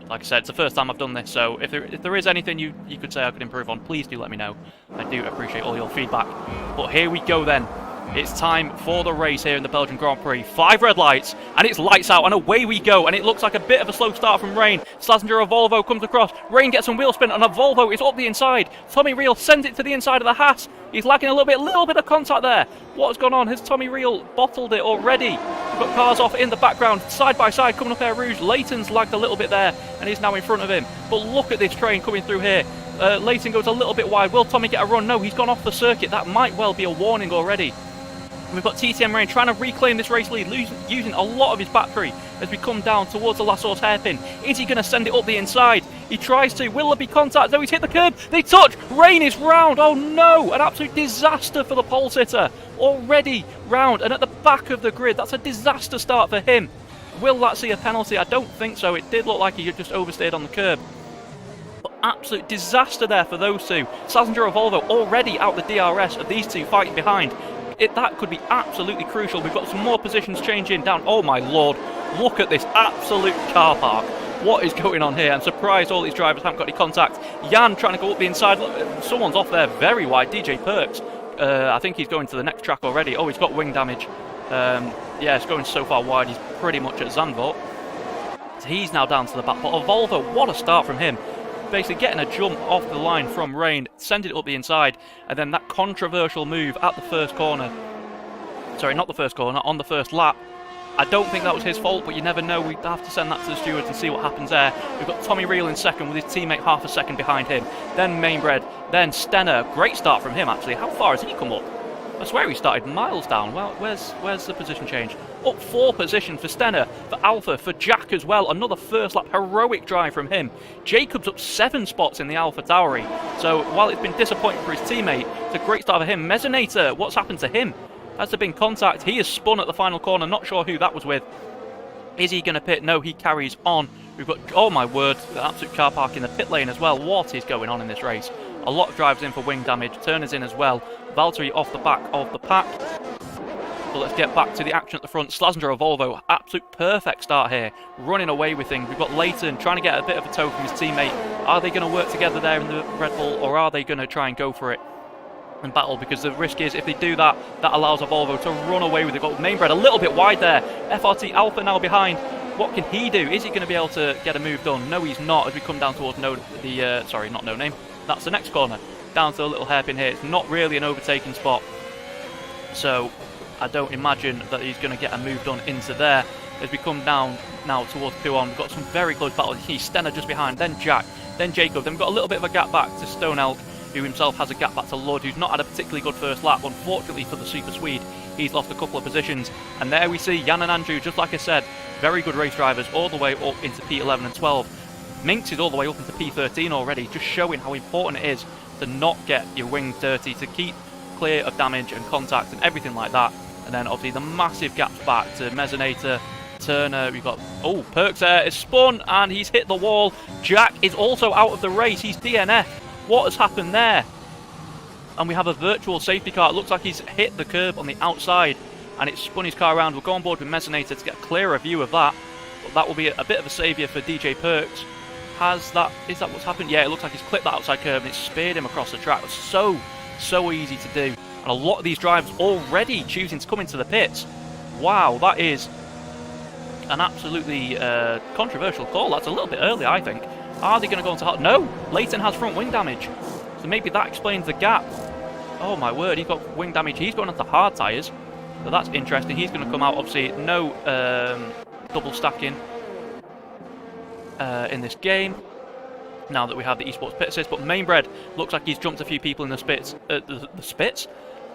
Like I said, it's the first time I've done this, so if there is anything you could say I could improve on, please do let me know. I do appreciate all your feedback. But here we go then. It's time for the race here in the Belgian Grand Prix. 5 red lights, and it's lights out, and away we go. And it looks like a bit of a slow start from Rain. Slazenger, a Volvo, comes across. Rain gets some wheel spin, and a Volvo is up the inside. Tommy Reel sends it to the inside of the Haas. He's lacking a little bit of contact there. What's gone on? Has Tommy Reel bottled it already? We've got cars off in the background, side by side, coming up Air Rouge. Leighton's lagged a little bit there, and he's now in front of him. But look at this train coming through here. Leighton goes a little bit wide. Will Tommy get a run? No, he's gone off the circuit. That might well be a warning already. We've got TTM Rain trying to reclaim this race lead, using a lot of his battery as we come down towards the last horse hairpin. Is he going to send it up the inside? He tries to. Will there be contact? Oh, he's hit the curb. They touch. Rain is round. Oh no, an absolute disaster for the pole sitter. Already round and at the back of the grid. That's a disaster start for him. Will that see a penalty? I don't think so. It did look like he had just oversteered on the curb. But absolute disaster there for those two. Slazenger and Volvo already out the DRS of these two fighting behind. That could be absolutely crucial. We've got some more positions changing down. Oh my lord, look at this absolute car park. What is going on here? I'm surprised all these drivers haven't got any contact. Jan trying to go up the inside. Look, someone's off there very wide. DJ Perks. I think he's going to the next track already. Oh, he's got wing damage. Yeah, it's going so far wide. He's pretty much at Zandvoort. So he's now down to the back. But a Volvo, what a start from him. Basically getting a jump off the line from Rain, sending it up the inside, and then that controversial move at the first corner. Sorry, not the first corner, on the first lap. I don't think that was his fault, but you never know. We'd have to send that to the stewards and see what happens there. We've got Tommy Reel in second with his teammate half a second behind him. Then Mainbred, then Stenner. Great start from him, actually. How far has he come up? I swear he started miles down. Well, where's the position change? Up 4 positions for Stenner, for Alpha, for Jack as well. Another first lap heroic drive from him. Jacobs up 7 spots in the Alpha Tauri. So while it's been disappointing for his teammate, it's a great start for him. Mezzanator, what's happened to him? Has there been contact? He has spun at the final corner. Not sure who that was with. Is he going to pit? No, he carries on. We've got, oh my word, the absolute car park in the pit lane as well. What is going on in this race? A lot of drivers in for wing damage. Turner's in as well. Valtteri off the back of the pack. But let's get back to the action at the front. Slazenger of Volvo, absolute perfect start here. Running away with things. We've got Leighton trying to get a bit of a toe from his teammate. Are they going to work together there in the Red Bull, or are they going to try and go for it and battle? Because the risk is, if they do that, that allows a Volvo to run away with it. Got Mainbred a little bit wide there. FRT Alpha now behind. What can he do? Is he going to be able to get a move done? No, he's not, as we come down towards sorry, not No Name. That's the next corner. Down to a little hairpin here. It's not really an overtaking spot. So I don't imagine that he's going to get a move done into there. As we come down now towards Puon, we've got some very close battles. He's Stenner just behind, then Jack, then Jacob. Then we've got a little bit of a gap back to Stone Elk, who himself has a gap back to Lud, who's not had a particularly good first lap. Unfortunately for the Super Swede, he's lost a couple of positions. And there we see Jan and Andrew, just like I said, very good race drivers all the way up into P11 and 12. Minx is all the way up into P13 already, just showing how important it is to not get your wings dirty, to keep clear of damage and contact and everything like that. And then obviously the massive gaps back to Mezzanator, Turner. We've got, oh, Perks there is spun and he's hit the wall. Jack is also out of the race. He's DNF. What has happened there? And we have a virtual safety car. It looks like he's hit the curb on the outside and it's spun his car around. We'll go on board with Mezzanator to get a clearer view of that. But that will be a bit of a saviour for DJ Perks. Is that what's happened? Yeah, it looks like he's clipped that outside curb and it's speared him across the track. It was so easy to do. And a lot of these drivers already choosing to come into the pits. Wow, that is an absolutely controversial call. That's a little bit early, I think. Are they going to go into hard? No, Leighton has front wing damage. So maybe that explains the gap. Oh my word, he's got wing damage. He's going onto hard tyres. So that's interesting. He's going to come out, obviously, no double stacking in this game. Now that we have the esports pit assist, but Mainbred looks like he's jumped a few people in the spits. The spits?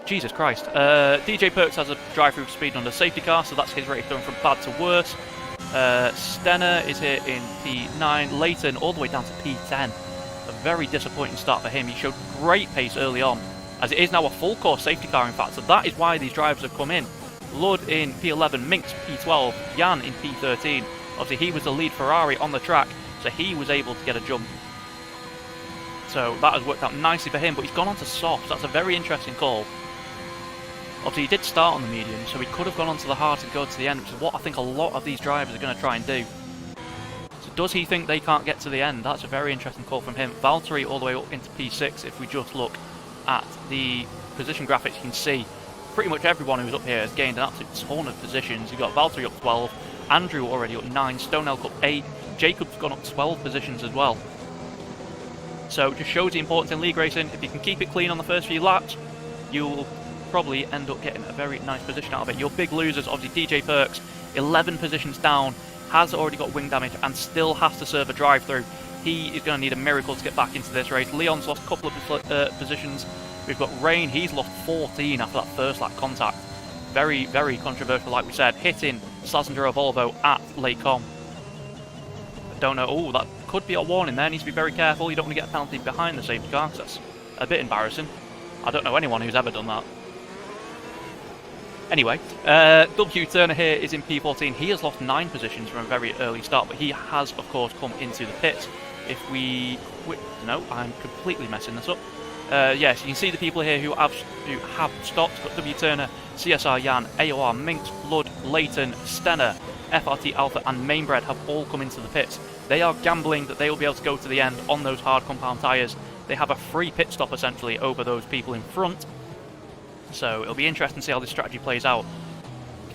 Jesus Christ. DJ Perks has a drive-through speed under safety car, so that's his rate going from bad to worse. Stenner is here in P9. Leighton all the way down to P10. A very disappointing start for him. He showed great pace early on, as it is now a full course safety car in fact, so that is why these drivers have come in. Lud in P11, Minx P12, Jan in P13. Obviously he was the lead Ferrari on the track, so he was able to get a jump. So that has worked out nicely for him, but he's gone on to softs. That's a very interesting call. Obviously he did start on the medium, so he could have gone on to the hard and go to the end, which is what I think a lot of these drivers are going to try and do. So Does he think they can't get to the end? That's a very interesting call from him. Valtteri all the way up into P6. If we just look at the position graphics, you can see pretty much everyone who's up here has gained an absolute ton of positions. You've got Valtteri up 12, Andrew already up 9, Stone Elk up 8, Jacob's gone up 12 positions as well. So just shows the importance in league racing. If you can keep it clean on the first few laps, you'll probably end up getting a very nice position out of it. Your big losers, obviously DJ Perks, 11 positions down, has already got wing damage and still has to serve a drive-through. He is going to need a miracle to get back into this race. Leon's lost a couple of positions. We've got Rain, he's lost 14 after that first lap contact. Very, very controversial, like we said, hitting Slazenger of Volvo at Lake Com. Don't know, oh, that could be a warning there, needs to be very careful. You don't want to get a penalty behind the safety car, because that's a bit embarrassing. I don't know anyone who's ever done that. Anyway, W. Turner here is in P14. He has lost 9 positions from a very early start, but he has, of course, come into the pits. If we... No, I'm completely messing this up. Yes, you can see the people here who have stopped. Got W. Turner, CSR Jan, AOR, Minx, Blood, Leighton, Stenner, FRT Alpha and Mainbred have all come into the pits. They are gambling that they will be able to go to the end on those hard compound tyres. They have a free pit stop essentially over those people in front. So it'll be interesting to see how this strategy plays out.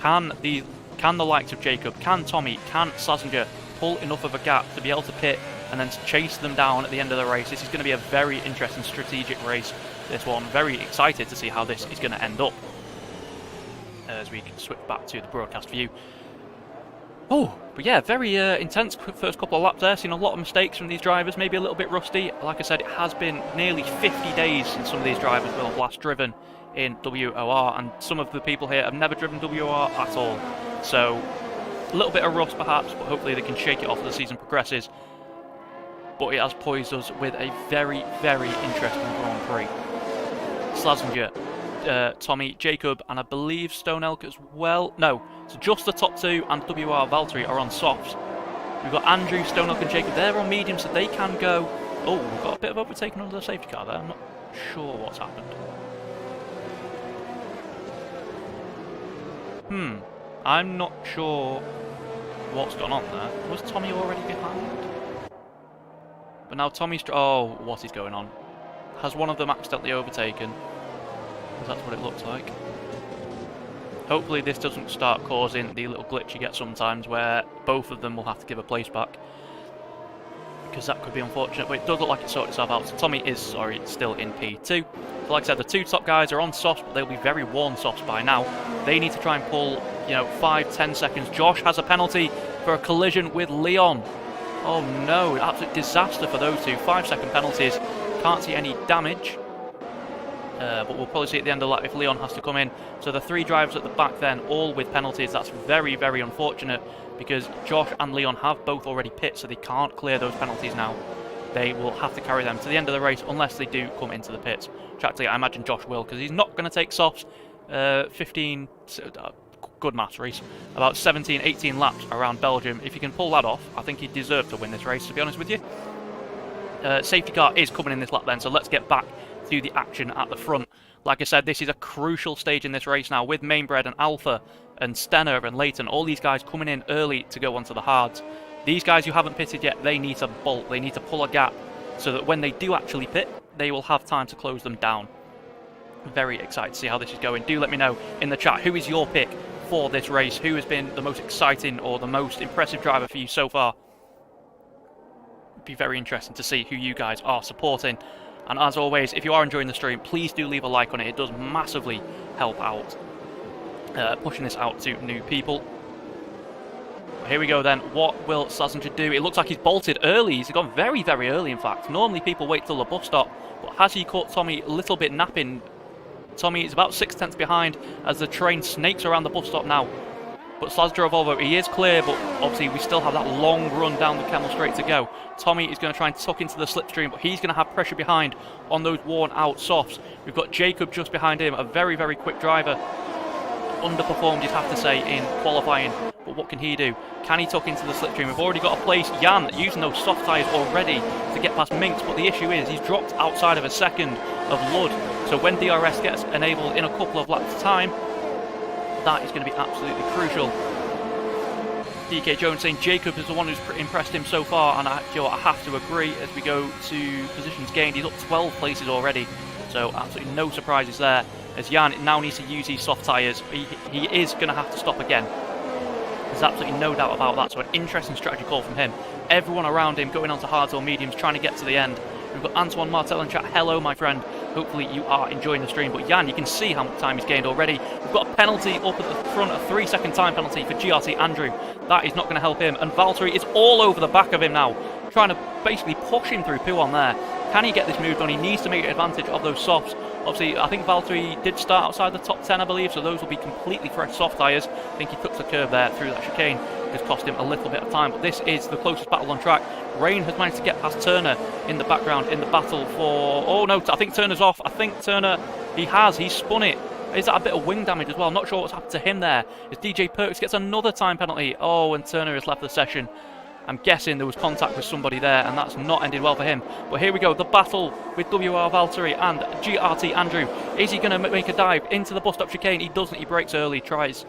Can the likes of Jacob, can Tommy, can Slazenger pull enough of a gap to be able to pit and then chase them down at the end of the race? This is going to be a very interesting strategic race, this one. Very excited to see how this is going to end up. As we can switch back to the broadcast view. Oh, but yeah, very intense first couple of laps there. Seen a lot of mistakes from these drivers, maybe a little bit rusty. Like I said, it has been nearly 50 days since some of these drivers will have last driven in WOR, and some of the people here have never driven WOR at all. So, a little bit of rust perhaps, but hopefully they can shake it off as the season progresses. But it has poised us with a very, very interesting Grand Prix. Slazenger, Tommy, Jacob, and I believe Stone Elk as well. No, so just the top 2 and WR Valtteri are on softs. We've got Andrew, Stone Elk and Jacob, they're on medium, so they can go. Oh, we've got a bit of overtaking under the safety car there. I'm not sure what's happened. I'm not sure what's gone on there. Was Tommy already behind? But now Tommy's... Oh, what is going on? Has one of them accidentally overtaken? Because that's what it looks like. Hopefully this doesn't start causing the little glitch you get sometimes where both of them will have to give a place back. Because that could be unfortunate, but it does look like it sorted itself out. So Tommy is, sorry, still in P2. So like I said, the 2 top guys are on softs, but they'll be very worn softs by now. They need to try and pull, 5-10 seconds. Josh has a penalty for a collision with Leon. Oh no, absolute disaster for those 2. 5-second penalties. Can't see any damage. But we'll probably see at the end of the lap if Leon has to come in. So the 3 drivers at the back then, all with penalties. That's very, very unfortunate because Josh and Leon have both already pit, so they can't clear those penalties now. They will have to carry them to the end of the race unless they do come into the pits. Which actually, I imagine Josh will, because he's not going to take softs. 15, good maths, Reese, about 17, 18 laps around Belgium. If he can pull that off, I think he deserves to win this race, to be honest with you. Safety car is coming in this lap then, so let's get back to the action at the front. Like I said, this is a crucial stage in this race now, with Mainbred and Alpha and Stenner and Leighton, all these guys coming in early to go onto the hards. These guys who haven't pitted yet, they need to bolt, they need to pull a gap, so that when they do actually pit, they will have time to close them down. Very excited to see how this is going. Do let me know in the chat, who is your pick for this race? Who has been the most exciting or the most impressive driver for you so far? It'd be very interesting to see who you guys are supporting. And as always, if you are enjoying the stream, please do leave a like on it. It does massively help out pushing this out to new people. Here we go then. What will Slazenger do? It looks like he's bolted early. He's gone very, very early, in fact. Normally people wait till the bus stop, but has he caught Tommy a little bit napping? Tommy is about 6/10 behind as the train snakes around the bus stop now. But Slazenger of Volvo, he is clear, but obviously we still have that long run down the Camel Straight to go. Tommy is going to try and tuck into the slipstream, but he's going to have pressure behind on those worn out softs. We've got Jacob just behind him, a very, very quick driver. Underperformed, you'd have to say, in qualifying, but what can he do? Can he tuck into the slipstream? We've already got a place. Jan using those soft tyres already to get past Minx, but the issue is he's dropped outside of a second of Lud. So when DRS gets enabled in a couple of laps' time, that is going to be absolutely crucial. DK Jones saying Jacob is the one who's impressed him so far, and I have to agree as we go to positions gained. He's up 12 places already, so absolutely no surprises there. As Jan now needs to use these soft tyres, he is going to have to stop again. There's absolutely no doubt about that, so an interesting strategy call from him. Everyone around him going on to hards or mediums, trying to get to the end. We've got Antoine Martel in chat. Hello, my friend. Hopefully you are enjoying the stream. But Jan, you can see how much time he's gained already. We've got a penalty up at the front, a 3-second time penalty for GRT Andrew. That is not going to help him. And Valtteri is all over the back of him now, trying to basically push him through Poo on there. Can he get this moved on? He needs to make advantage of those softs. Obviously, I think Valtteri did start outside the top 10, I believe, so those will be completely fresh soft tyres. I think he took the curve there through that chicane. Just cost him a little bit of time, but this is the closest battle on track. Rain has managed to get past Turner in the background in the battle for... Oh no, I think Turner's off. I think Turner, he's spun it. Is that a bit of wing damage as well? I'm not sure what's happened to him there. As DJ Perks gets another time penalty. Oh, and Turner has left the session. I'm guessing there was contact with somebody there, and that's not ended well for him. But here we go, the battle with WR Valtteri and GRT Andrew. Is he going to make a dive into the bus stop chicane? He doesn't, he brakes early, tries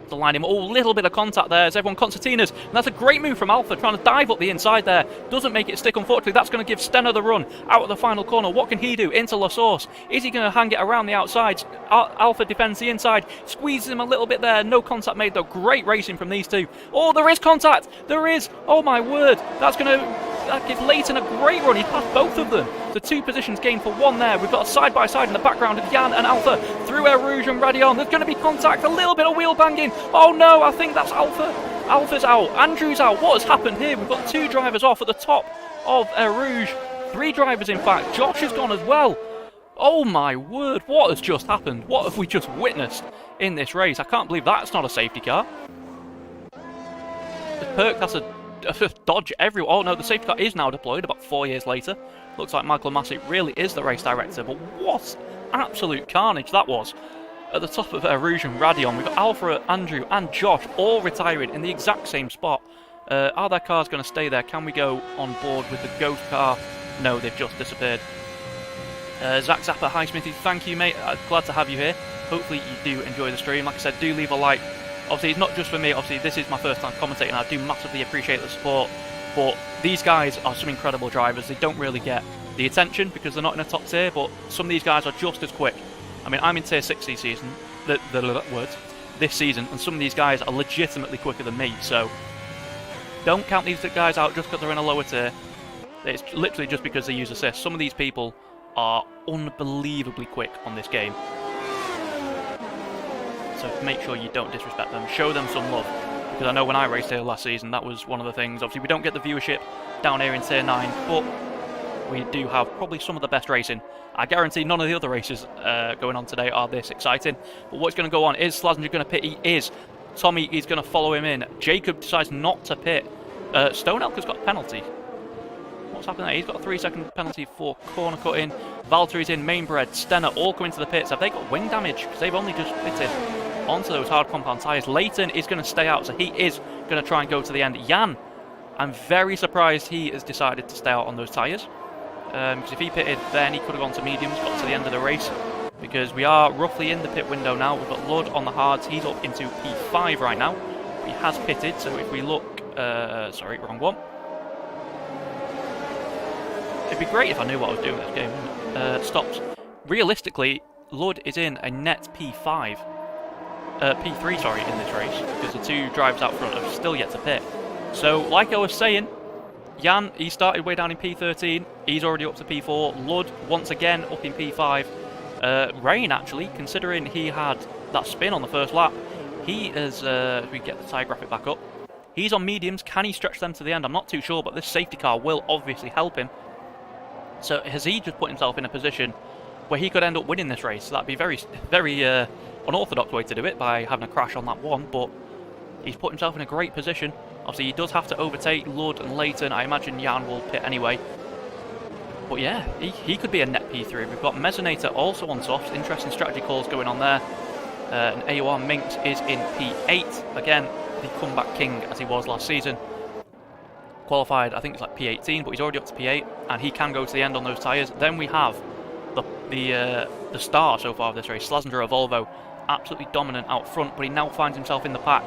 to line him. Oh, little bit of contact there as everyone concertinas. And that's a great move from Alpha, trying to dive up the inside there. Doesn't make it stick, unfortunately. That's going to give Stenner the run out of the final corner. What can he do? Into La Source. Is he going to hang it around the outsides? Alpha defends the inside. Squeezes him a little bit there. No contact made though. Great racing from these two. Oh, there is contact. There is. Oh my word. That's going to... That gives Leighton a great run. He passed both of them. So 2 positions gained for 1 there. We've got a side-by-side in the background of Jan and Alpha through Air Rouge and Radion. There's going to be contact. A little bit of wheel banging. Oh no, I think that's Alpha. Alpha's out. Andrew's out. What has happened here? We've got 2 drivers off at the top of Air Rouge. 3 drivers, in fact. Josh has gone as well. Oh my word. What has just happened? What have we just witnessed in this race? I can't believe that's not a safety car. The Perk, that's a dodge everyone. Oh no, the safety car is now deployed about 4 years later. Looks like Michael Massey really is the race director, but what absolute carnage that was. At the top of Rouge and Radion, we've got Alpha, Andrew and Josh all retiring in the exact same spot. Are their cars going to stay there? Can we go on board with the ghost car? No, they've just disappeared. Zach Zappa, hi Smithy, thank you mate, glad to have you here. Hopefully you do enjoy the stream. Like I said, do leave a like. Obviously, it's not just for me. Obviously, this is my first time commentating, and I do massively appreciate the support. But these guys are some incredible drivers. They don't really get the attention because they're not in a top tier, but some of these guys are just as quick. I mean, I'm in tier 6 this season, this season, and some of these guys are legitimately quicker than me. So don't count these guys out just because they're in a lower tier. It's literally just because they use assists. Some of these people are unbelievably quick on this game. So make sure you don't disrespect them. Show them some love. Because I know when I raced here last season, that was one of the things. Obviously, we don't get the viewership down here in Tier 9, but we do have probably some of the best racing. I guarantee none of the other races going on today are this exciting. But what's going to go on is Slazenger going to pit? He is. Tommy is going to follow him in. Jacob decides not to pit. Stone Elk has got a penalty. What's happened there? He's got a 3-second penalty for corner cutting. Valtteri's in, Mainbred, Stenner all come into the pits. Have they got wing damage? Because they've only just pitted onto those hard compound tyres. Leighton is going to stay out, so he is going to try and go to the end. Jan, I'm very surprised he has decided to stay out on those tyres. Because if he pitted, then he could have gone to mediums, got to the end of the race. Because we are roughly in the pit window now. We've got Lud on the hards. He's up into P5 right now. He has pitted, so if we look... sorry, wrong one. It'd be great if I knew what I was doing with this game, wouldn't it? Stops. Realistically, Lud is in a net P5. P3, sorry, in this race, because the 2 drivers out front have still yet to pit. So, like I was saying, Jan, he started way down in P13. He's already up to P4. Lud, once again, up in P5. Rain, actually, considering he had that spin on the first lap, he is, if we get the tyre graphic back up, he's on mediums. Can he stretch them to the end? I'm not too sure, but this safety car will obviously help him. So has he just put himself in a position where he could end up winning this race? So that'd be very, very unorthodox way to do it by having a crash on that one, but he's put himself in a great position. Obviously, he does have to overtake Lud and Leighton. I imagine Jan will pit anyway. But yeah, he could be a net P3. We've got Mesonator also on softs. Interesting strategy calls going on there. And AOR Minx is in P8. Again, the comeback king as he was last season. Qualified, I think it's like P18, but he's already up to P8, and he can go to the end on those tyres. Then we have the star so far of this race, Slazenger of Volvo, absolutely dominant out front, but he now finds himself in the pack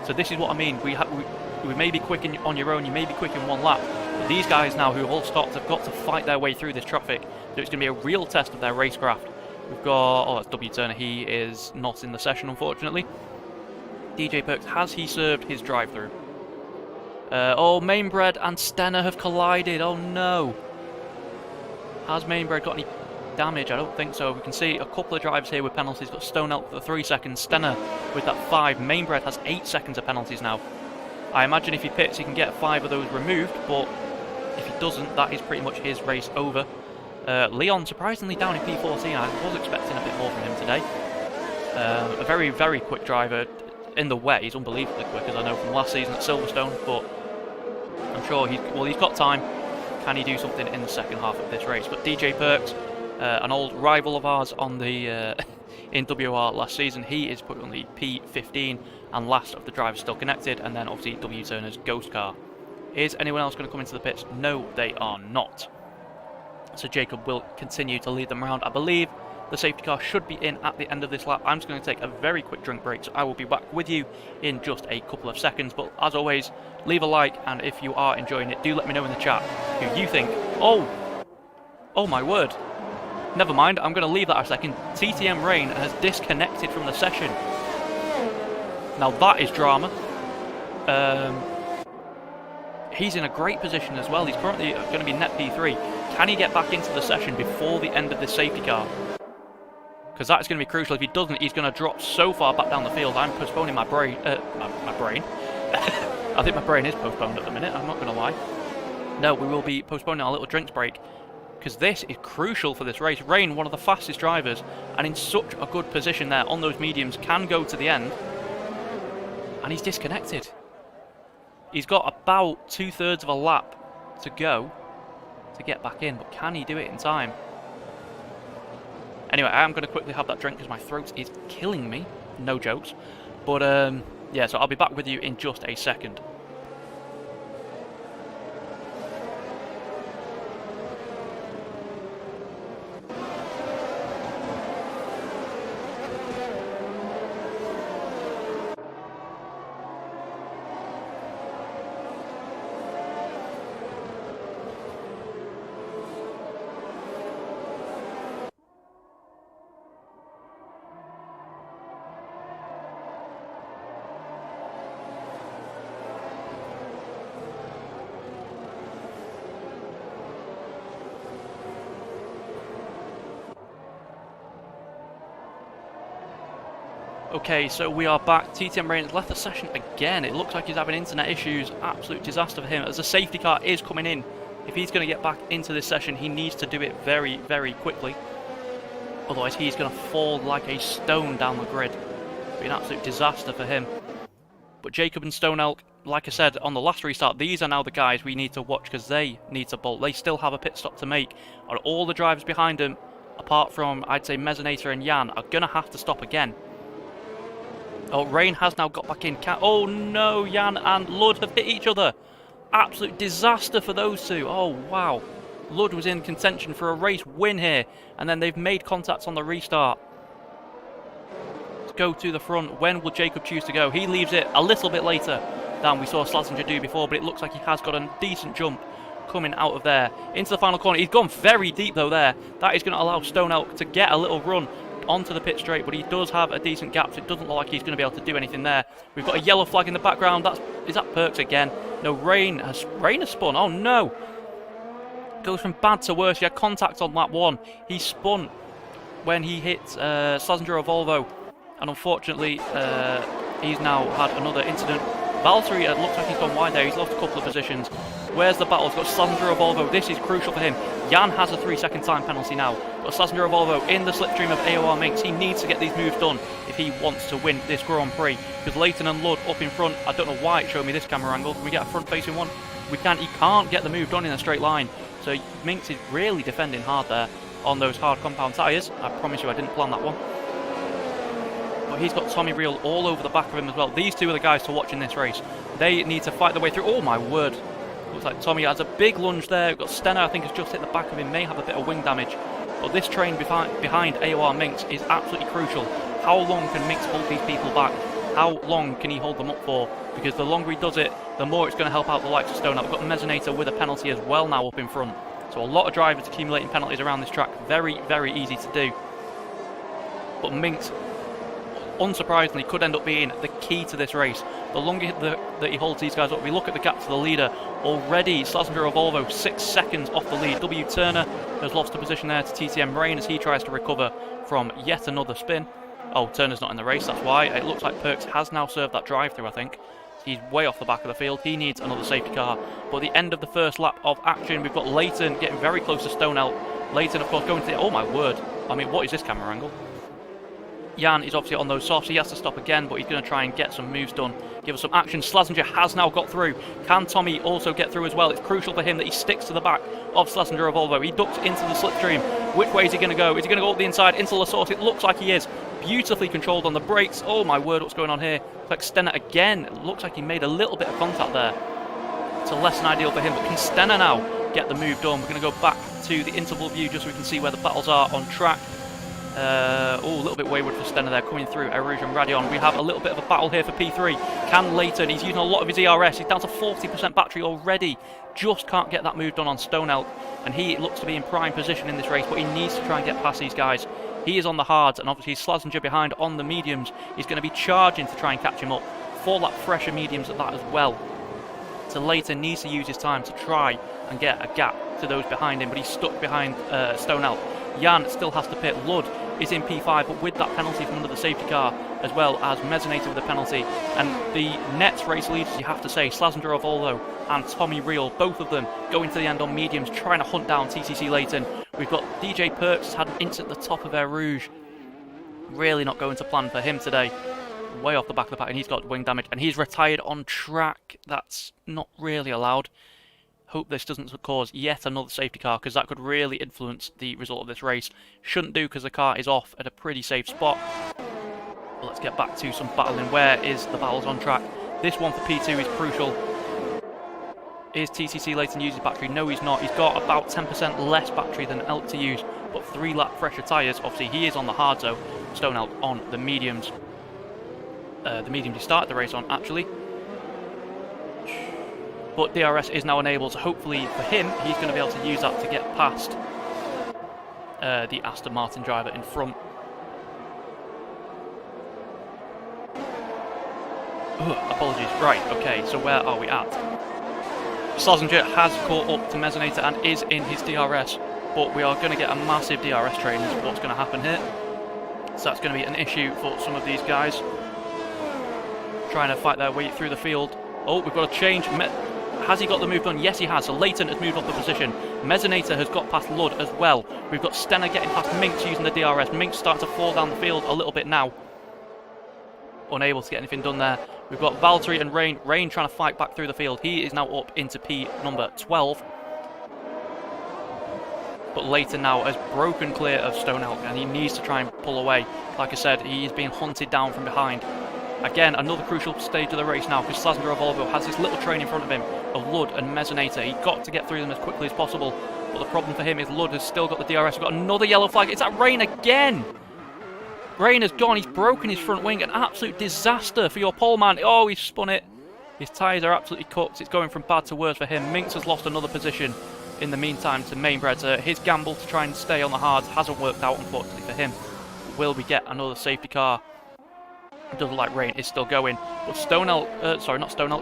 So this is what I mean. We may be quick on your own, you may be quick in one lap, but these guys now who have all stopped have got to fight their way through this traffic. So it's going to be a real test of their racecraft. We've got, oh, that's W Turner. He is not in the session, unfortunately. DJ Perks, has he served his drive-through? Oh, Mainbred and Stenner have collided. Oh no. Has Mainbred got any damage? I don't think so. We can see a couple of drivers here with penalties. Got Stone Elk for 3 seconds, Stenner with that 5. Mainbred has 8 seconds of penalties now. I imagine if he pits, he can get 5 of those removed, but if he doesn't, that is pretty much his race over. Leon, surprisingly down in P14. I was expecting a bit more from him today. A very, very quick driver. In the wet, he's unbelievably quick, as I know from last season at Silverstone, but I'm sure he's got time. Can he do something in the second half of this race? But DJ Perks, an old rival of ours on the in WOR last season, he is put on the P15 and last of the drivers still connected, and then obviously W Turner's ghost car. Is anyone else going to come into the pits? No, they are not. So Jacob will continue to lead them around. I believe the safety car should be in at the end of this lap. I'm just going to take a very quick drink break, so I will be back with you in just a couple of seconds. But as always, leave a like, and if you are enjoying it, do let me know in the chat who you think. Oh my word. Never mind, I'm going to leave that a second. TTM Rain has disconnected from the session. Now that is drama. He's in a great position as well. He's currently going to be net P3. Can he get back into the session before the end of this safety car? Because that's going to be crucial. If he doesn't, he's going to drop so far back down the field. I'm postponing my brain. My brain. I think my brain is postponed at the minute, I'm not going to lie. No, we will be postponing our little drinks break, because this is crucial for this race. Rain, one of the fastest drivers, and in such a good position there on those mediums, can go to the end. And he's disconnected. He's got about 2/3 of a lap to go to get back in, but can he do it in time? Anyway, I am going to quickly have that drink because my throat is killing me. No jokes. But, yeah, so I'll be back with you in just a second. Okay, so we are back. TTM Rain has left the session again. It looks like he's having internet issues. Absolute disaster for him, as the safety car is coming in. If he's going to get back into this session, he needs to do it very, very quickly. Otherwise, he's going to fall like a stone down the grid. It'll be an absolute disaster for him. But Jacob and Stone Elk, like I said on the last restart, these are now the guys we need to watch, because they need to bolt. They still have a pit stop to make. And all the drivers behind them, apart from, I'd say, Mezzanator and Jan, are going to have to stop again. Oh, Rain has now got back in. Oh no, Jan and Lud have hit each other. Absolute disaster for those two. Oh wow. Lud was in contention for a race win here, and then they've made contacts on the restart. Let's go to the front. When will Jacob choose to go? He leaves it a little bit later than we saw Slasinger do before, but it looks like he has got a decent jump coming out of there. Into the final corner. He's gone very deep though there. That is going to allow Stone Elk to get a little run onto the pit straight, but he does have a decent gap, so it doesn't look like he's going to be able to do anything there. We've got a yellow flag in the background. Is that Perks again? No, Rain has spun. Oh no! Goes from bad to worse. He had contact on lap 1. He spun when he hit Slasinger Volvo, and unfortunately he's now had another incident. Valtteri looks like he's gone wide there. He's lost a couple of positions. Where's the battle? He's got Slasinger Volvo. This is crucial for him. Jan has a 3-second time penalty now. But Slasinger Volvo in the slipstream of AOR Minx. He needs to get these moves done if he wants to win this Grand Prix. Because Leighton and Lud up in front. I don't know why it showed me this camera angle. Can we get a front-facing one? We can't. He can't get the move done in a straight line. So Minx is really defending hard there on those hard compound tyres. I promise you I didn't plan that one. But he's got Tommy Reel all over the back of him as well. These two are the guys to watch in this race. They need to fight their way through. Oh my word. Looks like Tommy has a big lunge there. We've got Stenner, I think, has just hit the back of him. May have a bit of wing damage. But this train behind AOR Minx is absolutely crucial. How long can Minx hold these people back? how long can he hold them up for? Because the longer he does it, the more it's going to help out the likes of Stone. We've got Mezzinator with a penalty as well now up in front. So a lot of drivers accumulating penalties around this track. Very, very easy to do. But Minx, unsurprisingly, could end up being the key to this race. The longer that he holds these guys up, we look at the gap to the leader. Already, Slazenger of Volvo 6 seconds off the lead. W. Turner has lost a position there to TTM Rain as he tries to recover from yet another spin. Oh, Turner's not in the race, that's why. It looks like Perks has now served that drive-through, I think. He's way off the back of the field. He needs another safety car. But at the end of the first lap of action, we've got Leighton getting very close to Stonell. Leighton, of course, going to the... Oh, my word. I mean, what is this camera angle? Jan is obviously on those softs. He has to stop again, but he's going to try and get some moves done. Give us some action. Slazenger has now got through. Can Tommy also get through as well? It's crucial for him that he sticks to the back of Slazenger of Volvo. He ducks into the slipstream. Which way is he going to go? Is he going to go up the inside into La Source? It looks like he is. Beautifully controlled on the brakes. Oh my word, what's going on here? It's like Stenner again. It looks like he made a little bit of contact there. It's less than ideal for him, but can Stenner now get the move done? We're going to go back to the interval view just so we can see where the battles are on track. A little bit wayward for Stenner there, coming through Erosion Radion. We have a little bit of a battle here for P3. Can Leighton, he's using a lot of his ERS, he's down to 40% battery already. Just can't get that move done on Stone Elk, and he looks to be in prime position in this race, but he needs to try and get past these guys. He is on the hards, and obviously Slazenger behind on the mediums. He's going to be charging to try and catch him up. 4 lap fresher mediums at that as well. So Leighton needs to use his time to try and get a gap to those behind him, but he's stuck behind Stone Elk. Jan still has to pit. Ludd is in P5, but with that penalty from under the safety car, as well as Mezzinator with a penalty. And the Nets race leaders, you have to say, Slazenger of Volvo and Tommy Reel, both of them going to the end on mediums, trying to hunt down TCC Leighton. We've got DJ Perks, has had an inch at the top of Air Rouge. Really not going to plan for him today. Way off the back of the pack, and he's got wing damage, and he's retired on track. That's not really allowed. Hope this doesn't cause yet another safety car, because that could really influence the result of this race. Shouldn't do, because the car is off at a pretty safe spot. But let's get back to some battling. Where is the battles on track? This one for P2 is crucial. Is TCC Leighton using battery? No, he's not. He's got about 10% less battery than Elk to use, but 3 lap fresher tyres. Obviously, he is on the hard zone. Stone Elk on the mediums. The medium he started the race on, actually. But DRS is now enabled, so hopefully for him, he's going to be able to use that to get past the Aston Martin driver in front. Apologies. Right, okay, so where are we at? Slazenger has caught up to Mezzinator and is in his DRS, but we are going to get a massive DRS train is what's going to happen here. So that's going to be an issue for some of these guys, trying to fight their way through the field. Oh, we've got a change. Has he got the move done? Yes, he has. So Leighton has moved off the position. Mezzinator has got past Ludd as well. We've got Stenner getting past Minx using the DRS. Minx starting to fall down the field a little bit now. Unable to get anything done there. We've got Valtteri and Rain. Rain trying to fight back through the field. He is now up into P number 12. But Leighton now has broken clear of Stone Elk, and he needs to try and pull away. Like I said, he is being hunted down from behind. Again, another crucial stage of the race now, because Slazenger of Volvo has this little train in front of him of Ludd and Mezzinator. He's got to get through them as quickly as possible. But the problem for him is Ludd has still got the DRS. We've got another yellow flag. It's that Rain again! Rain has gone. He's broken his front wing. An absolute disaster for your pole man. Oh, he's spun it. His tyres are absolutely cooked. It's going from bad to worse for him. Minx has lost another position in the meantime to Mainbred. His gamble to try and stay on the hards hasn't worked out, unfortunately, for him. Will we get another safety car? It doesn't look like Rain is still going. But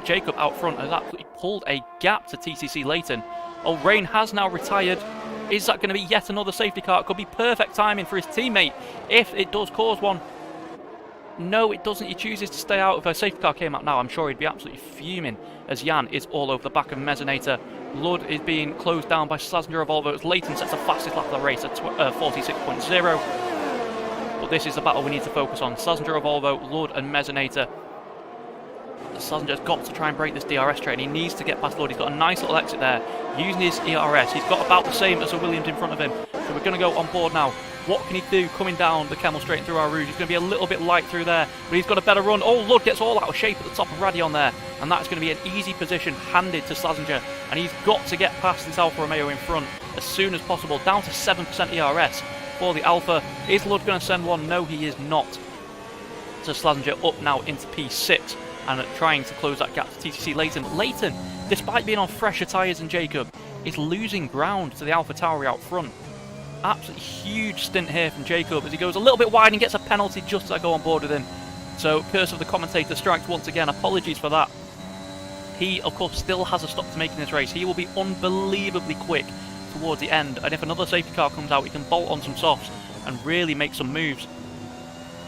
Jacob out front has absolutely pulled a gap to TCC Leighton. Oh, Rain has now retired. Is that going to be yet another safety car? It could be perfect timing for his teammate if it does cause one. No, it doesn't. He chooses to stay out. If a safety car came out now, I'm sure he'd be absolutely fuming, as Jan is all over the back of Mezzinator. Ludd is being closed down by Slazenger of Volvo. Leighton sets the fastest lap of the race at 46.0. But this is the battle we need to focus on. Slazenger of Volvo, Ludd and Mezzinator. Slazenger's got to try and break this DRS train. He needs to get past Ludd. He's got a nice little exit there, using his ERS. He's got about the same as the Williams in front of him. So we're going to go on board now. What can he do coming down the Camel straight through our Rouge? He's going to be a little bit light through there, but he's got a better run. Oh, Ludd gets all out of shape at the top of Radion there, and that's going to be an easy position handed to Slazenger. And he's got to get past this Alfa Romeo in front as soon as possible. Down to 7% ERS for the Alfa. Is Ludd going to send one? No, he is not. So Slazenger up now into P6 and trying to close that gap to TTC Leighton. Leighton, despite being on fresher tyres than Jacob, is losing ground to the AlphaTauri out front. Absolutely huge stint here from Jacob as he goes a little bit wide and gets a penalty just as I go on board with him. So curse of the commentator strikes once again. Apologies for that. He, of course, still has a stop to make in this race. He will be unbelievably quick towards the end, and if another safety car comes out, he can bolt on some softs and really make some moves.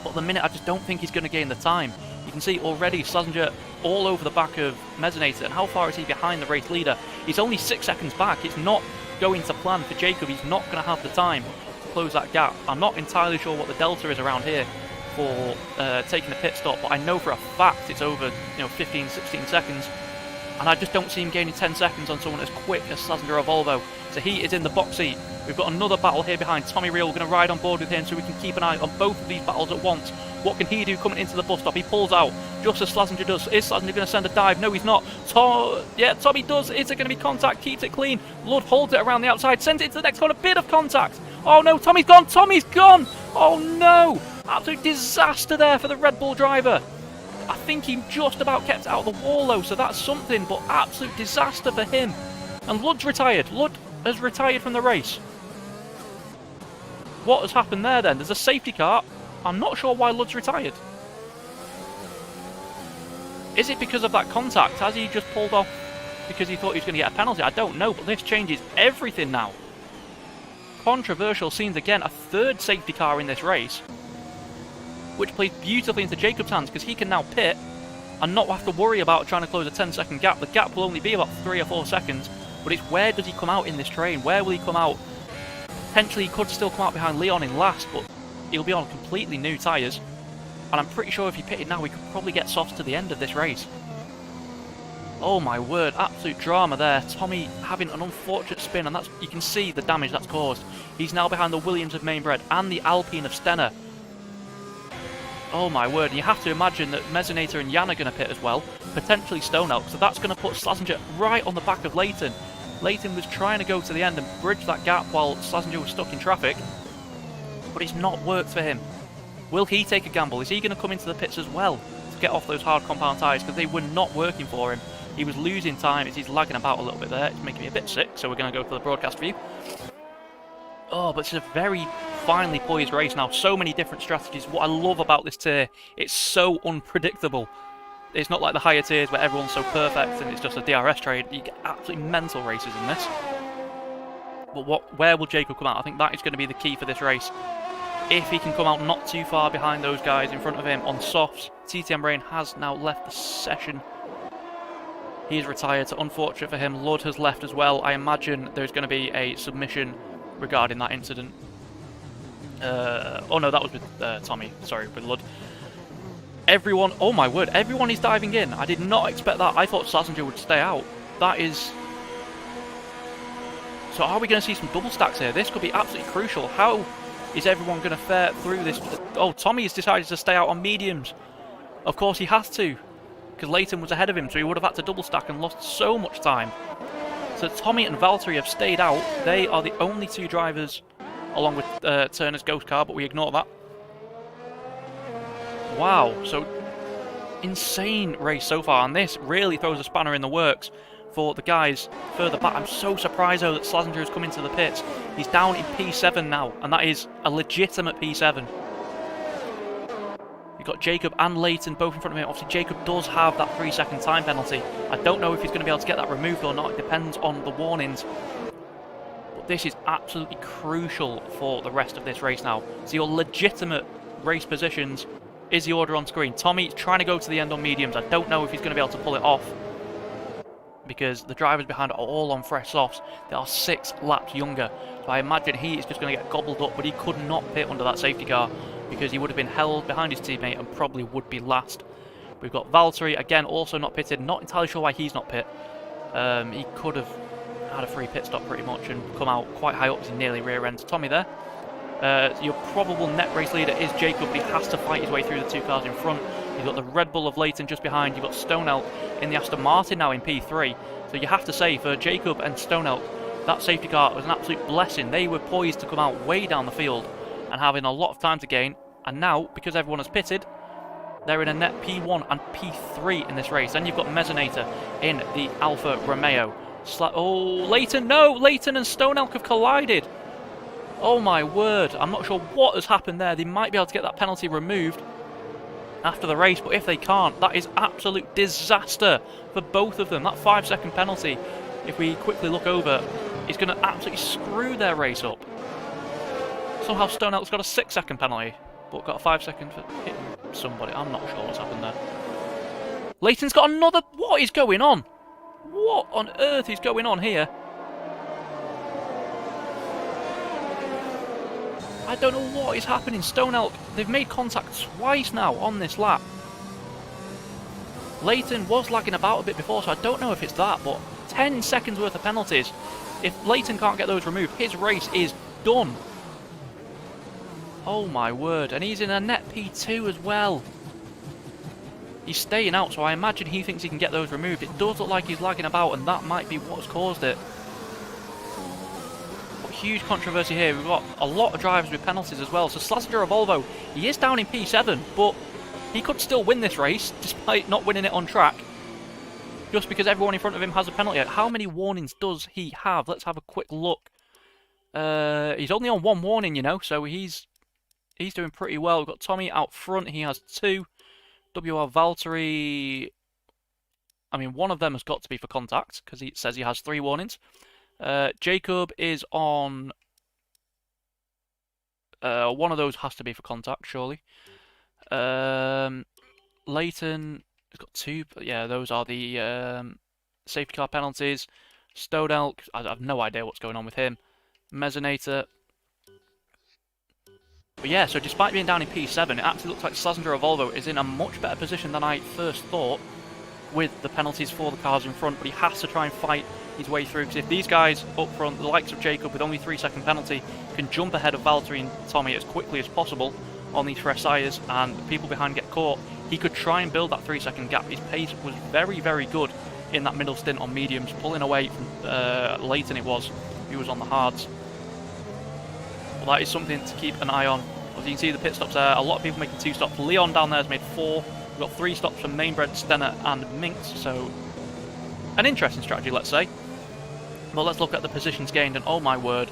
But at the minute, I just don't think he's going to gain the time. You can see already Slazenger all over the back of Mezzanator, and how far is he behind the race leader? He's only 6 seconds back. It's not going to plan for Jacob. He's not going to have the time to close that gap. I'm not entirely sure what the delta is around here for taking a pit stop, but I know for a fact it's over 15, 16 seconds. And I just don't see him gaining 10 seconds on someone as quick as Slazenger or Volvo. So he is in the box seat. We've got another battle here behind Tommy Reel. We're going to ride on board with him so we can keep an eye on both of these battles at once. What can he do coming into the bus stop? He pulls out just as Slazenger does. Is Slazenger going to send a dive? No, he's not. Tommy does. Is it going to be contact? Keeps it clean. Blood holds it around the outside. Sends it to the next corner. A bit of contact. Oh no, Tommy's gone. Tommy's gone. Oh no. Absolute disaster there for the Red Bull driver. I think he just about kept out of the wall though, so that's something, but absolute disaster for him. And Ludd's retired. Ludd has retired from the race. What has happened there then? There's a safety car. I'm not sure why Ludd's retired. Is it because of that contact? Has he just pulled off because he thought he was going to get a penalty? I don't know, but this changes everything now. Controversial scenes again. A third safety car in this race, which plays beautifully into Jacob's hands because he can now pit and not have to worry about trying to close a 10-second gap. The gap will only be about 3 or 4 seconds, but it's where does he come out in this train? Where will he come out? Potentially he could still come out behind Leon in last, but he'll be on completely new tyres. And I'm pretty sure if he pitted now, we could probably get softs to the end of this race. Oh my word, absolute drama there. Tommy having an unfortunate spin, and that's, you can see the damage that's caused. He's now behind the Williams of Mainbred and the Alpine of Stenner. Oh my word, and you have to imagine that Mezzanator and Jan are going to pit as well, potentially Stone Elk, so that's going to put Slazenger right on the back of Leighton. Leighton was trying to go to the end and bridge that gap while Slazenger was stuck in traffic, but it's not worked for him. Will he take a gamble? Is he going to come into the pits as well to get off those hard compound tyres, because they were not working for him? He was losing time as he's lagging about a little bit there. It's making me a bit sick, so we're going to go for the broadcast view. Oh, but it's a very finely poised race now. So many different strategies. What I love about this tier, it's so unpredictable. It's not like the higher tiers where everyone's so perfect and it's just a DRS trade. You get absolutely mental races in this. But where will Jacob come out? I think that is going to be the key for this race. If he can come out not too far behind those guys in front of him on softs. TTM Rain has now left the session. He is retired, so unfortunate for him. Ludd has left as well. I imagine there's going to be a submission regarding that incident. Oh no, that was with Tommy. Sorry, with Ludd. Everyone, oh my word, everyone is diving in. I did not expect that. I thought Slazenger would stay out. That is... So are we going to see some double stacks here? This could be absolutely crucial. How is everyone going to fare through this? Oh, Tommy has decided to stay out on mediums. Of course he has to, because Leighton was ahead of him, so he would have had to double stack and lost so much time. So Tommy and Valtteri have stayed out. They are the only two drivers, along with Turner's Ghost Car, but we ignore that. Wow, so insane race so far, and this really throws a spanner in the works for the guys further back. I'm so surprised though that Slazenger has come into the pits. He's down in P7 now, and that is a legitimate P7. You've got Jacob and Leighton both in front of him. Obviously Jacob does have that 3-second time penalty. I don't know if he's going to be able to get that removed or not. It depends on the warnings. But this is absolutely crucial for the rest of this race now. So your legitimate race positions is the order on screen. Tommy's trying to go to the end on mediums. I don't know if he's going to be able to pull it off, because the drivers behind are all on fresh softs. They are 6 laps younger. So I imagine he is just going to get gobbled up, but he could not pit under that safety car, because he would have been held behind his teammate and probably would be last. We've got Valtteri, again, also not pitted. Not entirely sure why he's not pit. He could have had a free pit stop pretty much and come out quite high up as he nearly rear ends Tommy there. Your probable net race leader is Jacob, but he has to fight his way through the 2 cars in front. You've got the Red Bull of Leighton just behind. You've got Stone Elk in the Aston Martin now in P3. So you have to say, for Jacob and Stone Elk, that safety car was an absolute blessing. They were poised to come out way down the field and having a lot of time to gain. And now, because everyone has pitted, They're in a net P1 and P3 in this race. Then you've got Mezzanator in the Alfa Romeo. Leighton, no! Leighton and Stone Elk have collided. Oh my word, I'm not sure what has happened there. They might be able to get that penalty removed after the race, but if they can't, that is absolute disaster for both of them. That 5-second penalty, if we quickly look over, is going to absolutely screw their race up. Somehow Stone Elk's got a 6-second penalty, but got a 5-second for hitting somebody. I'm not sure what's happened there. Leighton's got another... What is going on? What on earth is going on here? I don't know what is happening. Stone Elk, they've made contact twice now on this lap. Leighton was lagging about a bit before, so I don't know if it's that, but 10 seconds worth of penalties. If Leighton can't get those removed, his race is done. Oh my word, and he's in a net P2 as well. He's staying out, so I imagine he thinks he can get those removed. It does look like he's lagging about, and that might be what's caused it. But huge controversy here. We've got a lot of drivers with penalties as well. So Slazenger of Volvo, he is down in P7, but he could still win this race, despite not winning it on track, just because everyone in front of him has a penalty. How many warnings does he have? Let's have a quick look. He's only on 1 warning, you know, so he's doing pretty well. We've got Tommy out front, he has 2. WR Valtteri, I mean, one of them has got to be for contact, because he says he has 3 warnings. Jacob is on... one of those has to be for contact, surely. Leighton has got 2, but yeah, those are the safety car penalties. Stone Elk, I have no idea what's going on with him. Mezzanator. But yeah, so despite being down in P7, it actually looks like Slazenger of Volvo is in a much better position than I first thought with the penalties for the cars in front, but he has to try and fight his way through, because if these guys up front, the likes of Jacob with only 3-second penalty, can jump ahead of Valtteri and Tommy as quickly as possible on these fresh tyres, and the people behind get caught, he could try and build that 3-second gap. His pace was very, very good in that middle stint on mediums, pulling away from Leighton it was, who was on the hards. Well, that is something to keep an eye on. As you can see, the pit stops there, a lot of people making 2 stops. Leon down there has made 4. We've got 3 stops from Mainbred, Stenner and Minx, so an interesting strategy, let's say. But let's look at the positions gained, and oh my word,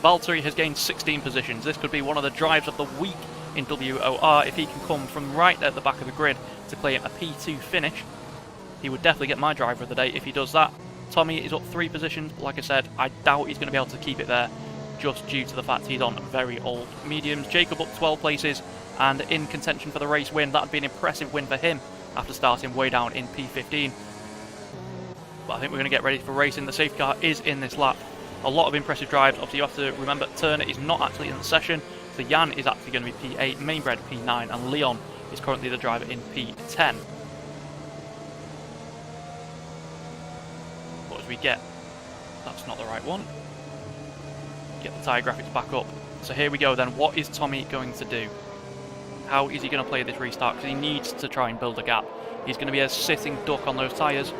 Valtteri has gained 16 positions. This could be one of the drives of the week in WOR if he can come from right at the back of the grid to claim a P2 finish. He would definitely get my driver of the day if he does that. Tommy is up 3 positions, but like I said, I doubt he's going to be able to keep it there, just due to the fact he's on very old mediums. Jacob up 12 places and in contention for the race win. That would be an impressive win for him after starting way down in P15. But I think we're going to get ready for racing. The safety car is in this lap. A lot of impressive drives. Obviously you have to remember Turner is not actually in the session, so Jan is actually going to be P8, Mainbred P9, and Leon is currently the driver in P10. But as we get, that's not the right one. Get the tyre graphics back up. So here we go then. What is Tommy going to do? How is he going to play this restart? Because he needs to try and build a gap. He's going to be a sitting duck on those tyres.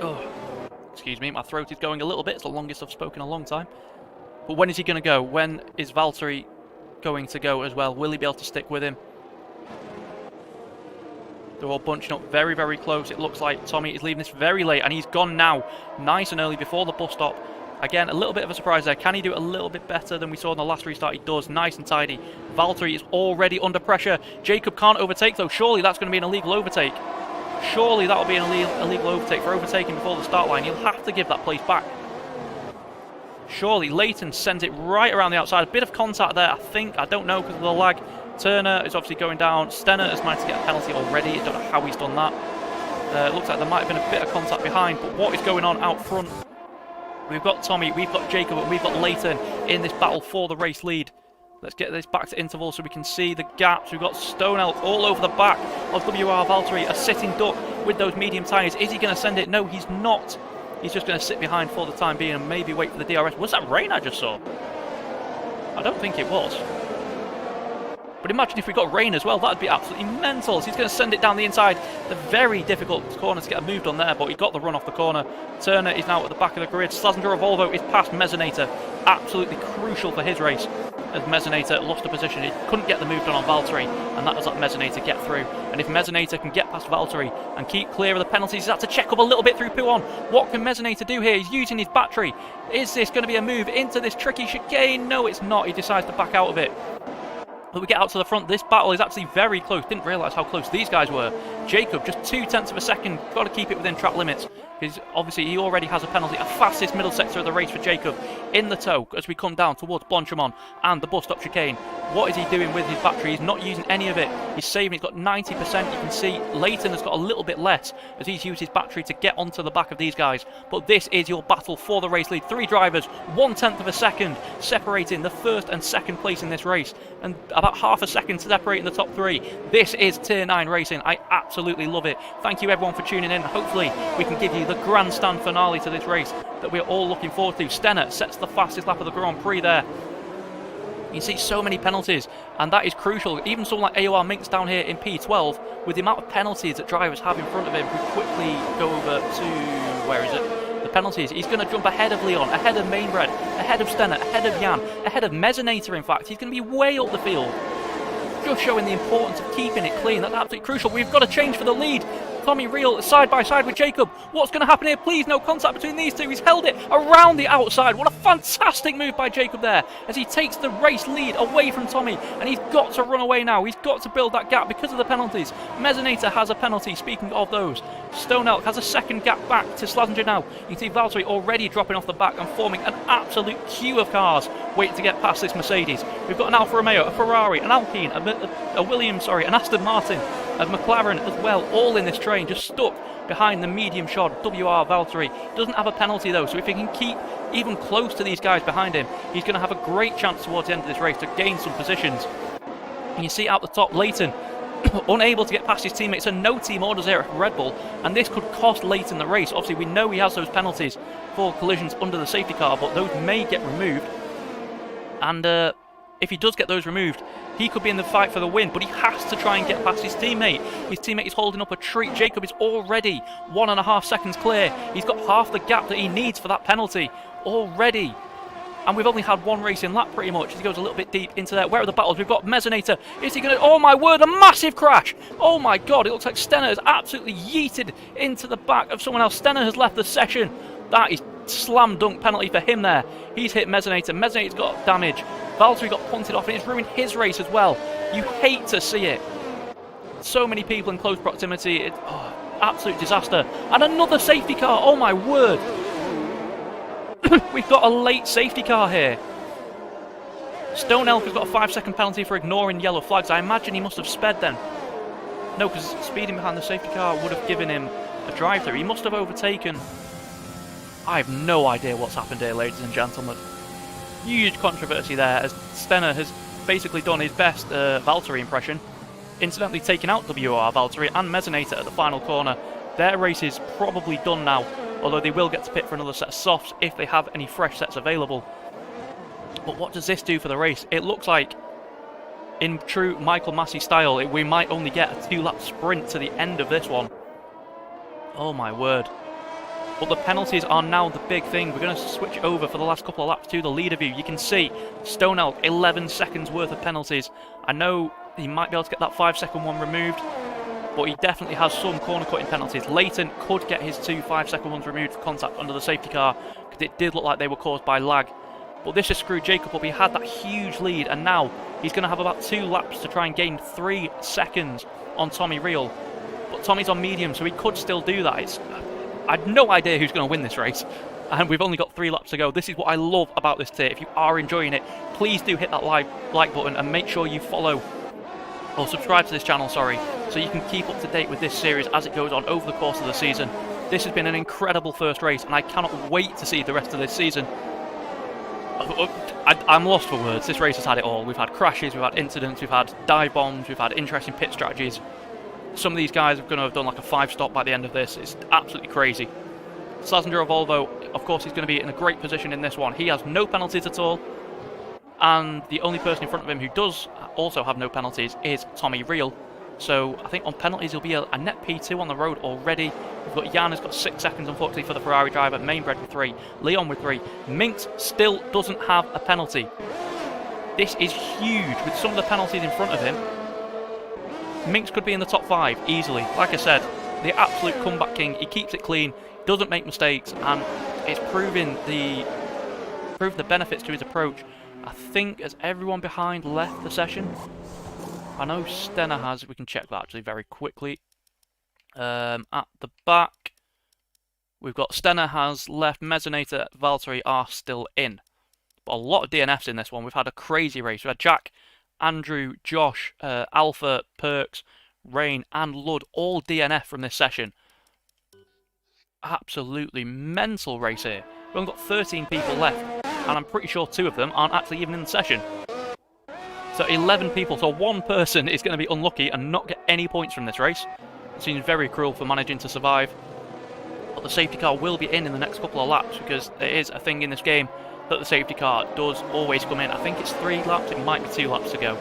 Oh, excuse me, my throat is going a little bit. It's the longest I've spoken in a long time. But when is he going to go? When is Valtteri going to go as well? Will he be able to stick with him? They're all bunching up very, very close. It looks like Tommy is leaving this very late, and he's gone now nice and early before the bus stop. Again, a little bit of a surprise there. Can he do it a little bit better than we saw in the last restart? He does. Nice and tidy. Valtteri is already under pressure. Jacob can't overtake, though. Surely that's going to be an illegal overtake. Surely that will be an illegal overtake for overtaking before the start line. He'll have to give that place back. Surely Leighton sends it right around the outside. A bit of contact there, I think. I don't know because of the lag. Turner is obviously going down. Stenner has managed to get a penalty already. I don't know how he's done that. It looks like there might have been a bit of contact behind, but what is going on out front? We've got Tommy, we've got Jacob, and we've got Leighton in this battle for the race lead. Let's get this back to interval so we can see the gaps. We've got Stone Elk all over the back of WR Valtteri, a sitting duck with those medium tyres. Is he going to send it? No, he's not. He's just going to sit behind for the time being and maybe wait for the DRS. Was that rain I just saw? I don't think it was. But imagine if we got rain as well, that would be absolutely mental. So he's going to send it down the inside. The very difficult corner to get moved on there, but he got the run off the corner. Turner is now at the back of the grid. Slazenger of Volvo is past Mezzanator. Absolutely crucial for his race. as Mezzanator lost a position. He couldn't get the move done on Valtteri, and that does let Mezzanator get through. And if Mezzanator can get past Valtteri and keep clear of the penalties, he's had to check up a little bit through Pouon. What can Mezzanator do here? He's using his battery. Is this going to be a move into this tricky chicane? No, it's not. He decides to back out of it. But we get out to the front. This battle is actually very close. Didn't realise how close these guys were. Jacob, just 0.2 of a second. Got to keep it within track limits, because obviously he already has a penalty. A fastest middle sector of the race for Jacob in the tow as we come down towards Blanchimont and the bus stop chicane. What is he doing with his battery? He's not using any of it. He's saving. He's got 90%. You can see Leighton has got a little bit less as he's used his battery to get onto the back of these guys. But this is your battle for the race lead. 3 drivers, 0.1 of a second separating the first and second place in this race, and about half a second separating the top 3. This is Tier 9 racing. I absolutely love it. Thank you everyone for tuning in. Hopefully we can give you the grandstand finale to this race that we're all looking forward to. Stenner sets the fastest lap of the Grand Prix there. You see so many penalties, and that is crucial. Even someone like AOR Minx down here in P12, with the amount of penalties that drivers have in front of him, we quickly go over to, where is it? The penalties. He's going to jump ahead of Leon, ahead of Mainbred, ahead of Stenner, ahead of Jan, ahead of Mezzanator in fact. He's going to be way up the field. Just showing the importance of keeping it clean. That's absolutely crucial. We've got to change for the lead. Tommy Reel side by side with Jacob. What's going to happen here? Please, no contact between these two. He's held it around the outside. What a fantastic move by Jacob there as he takes the race lead away from Tommy. And he's got to run away now. He's got to build that gap because of the penalties. Mezzanator has a penalty. Speaking of those, Stone Elk has a second gap back to Slazenger now. You can see Valtteri already dropping off the back and forming an absolute queue of cars waiting to get past this Mercedes. We've got an Alfa Romeo, a Ferrari, an Alpine, a Williams, an Aston Martin, a McLaren as well, all in this train, just stuck behind the medium shod WR Valtteri. Doesn't have a penalty though, so if he can keep even close to these guys behind him, he's going to have a great chance towards the end of this race to gain some positions. And you see out the top, Leighton unable to get past his teammates, and no team orders here at Red Bull, and this could cost Leighton the race. Obviously we know he has those penalties for collisions under the safety car, but those may get removed, and if he does get those removed, he could be in the fight for the win, but he has to try and get past his teammate. His teammate is holding up a treat. Jacob is already 1.5 seconds clear. He's got half the gap that he needs for that penalty already. And we've only had one racing lap pretty much. He goes a little bit deep into there. Where are the battles? We've got Mezzanator. Is he going to... Oh my word, a massive crash. Oh my God, it looks like Stenner has absolutely yeeted into the back of someone else. Stenner has left the session. That is slam dunk penalty for him there. He's hit Mezzanator. Mezzanator's got damage. Valtteri got punted off and it's ruined his race as well. You hate to see it. So many people in close proximity. Absolute disaster. And another safety car. Oh my word. We've got a late safety car here. Stone Elk has got a 5-second penalty for ignoring yellow flags. I imagine he must have sped then. No, because speeding behind the safety car would have given him a drive-through. He must have overtaken. I have no idea what's happened here, ladies and gentlemen. Huge controversy there as Stenner has basically done his best Valtteri impression, incidentally taking out WR Valtteri and Mezzanator at the final corner. Their race is probably done now, although they will get to pit for another set of softs if they have any fresh sets available. But what does this do for the race? It looks like, in true Michael Massey style, we might only get a 2-lap sprint to the end of this one. Oh my word. But the penalties are now the big thing. We're going to switch over for the last couple of laps to the leader view. You can see Stone Elk, 11 seconds worth of penalties. I know he might be able to get that 5-second one removed, but he definitely has some corner cutting penalties. Leighton could get his 2 5-second ones removed for contact under the safety car, because it did look like they were caused by lag. But this has screwed Jacob up. He had that huge lead, and now he's going to have about 2 laps to try and gain 3 seconds on Tommy Reel. But Tommy's on medium, so he could still do that. I have no idea who's going to win this race, and we've only got 3 laps to go. This is what I love about this tier. If you are enjoying it, please do hit that like button and make sure you follow or subscribe to this channel, sorry, so you can keep up to date with this series as it goes on over the course of the season. This has been an incredible first race, and I cannot wait to see the rest of this season. I'm lost for words. This race has had it all. We've had crashes, we've had incidents, we've had dive bombs, we've had interesting pit strategies. Some of these guys are going to have done like a 5-stop by the end of this. It's absolutely crazy. Slazenger of Volvo, of course, he's going to be in a great position in this one. He has no penalties at all. And the only person in front of him who does also have no penalties is Tommy Reel. So I think on penalties he'll be a net P2 on the road already. We've got Jan has got 6 seconds unfortunately for the Ferrari driver, Mainbred with 3, Leon with 3. Minx still doesn't have a penalty. This is huge with some of the penalties in front of him. Minx could be in the top 5 easily. Like I said, the absolute comeback king. He keeps it clean, doesn't make mistakes, and it's proving the benefits to his approach. I think, has everyone behind left the session? I know Stenner has. We can check that actually very quickly. At the back, we've got Stenner has left, Mezzanator, Valtteri are still in. But a lot of DNFs in this one. We've had a crazy race. We had Jack, Andrew, Josh, Alpha, Perks, Rain, and Lud all DNF from this session. Absolutely mental race here. We've only got 13 people left, and I'm pretty sure 2 of them aren't actually even in the session. So 11 people, so 1 person is going to be unlucky and not get any points from this race. It seems very cruel for managing to survive. But the safety car will be in the next couple of laps, because there is a thing in this game that the safety car does always come in. I think it's 3 laps, it might be 2 laps to go.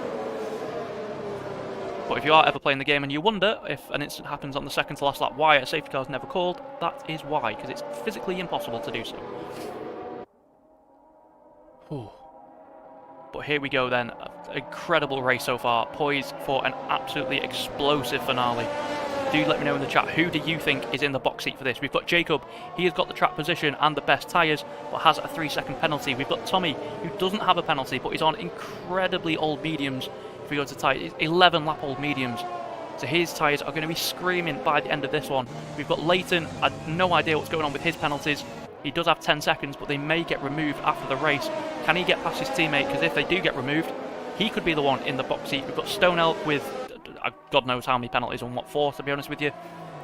But if you are ever playing the game and you wonder if an incident happens on the second to last lap, why a safety car is never called, that is why, because it's physically impossible to do so. Whew. But here we go then, incredible race so far, poised for an absolutely explosive finale. Do let me know in the chat, who do you think is in the box seat for this? We've got Jacob, he has got the track position and the best tyres, but has a 3-second penalty. We've got Tommy, who doesn't have a penalty, but he's on incredibly old mediums. If we go to tyres, 11 lap old mediums. So his tyres are going to be screaming by the end of this one. We've got Leighton, I have no idea what's going on with his penalties. He does have 10 seconds, but they may get removed after the race. Can he get past his teammate? Because if they do get removed, he could be the one in the box seat. We've got Stone Elk with God knows how many penalties on what for, to be honest with you.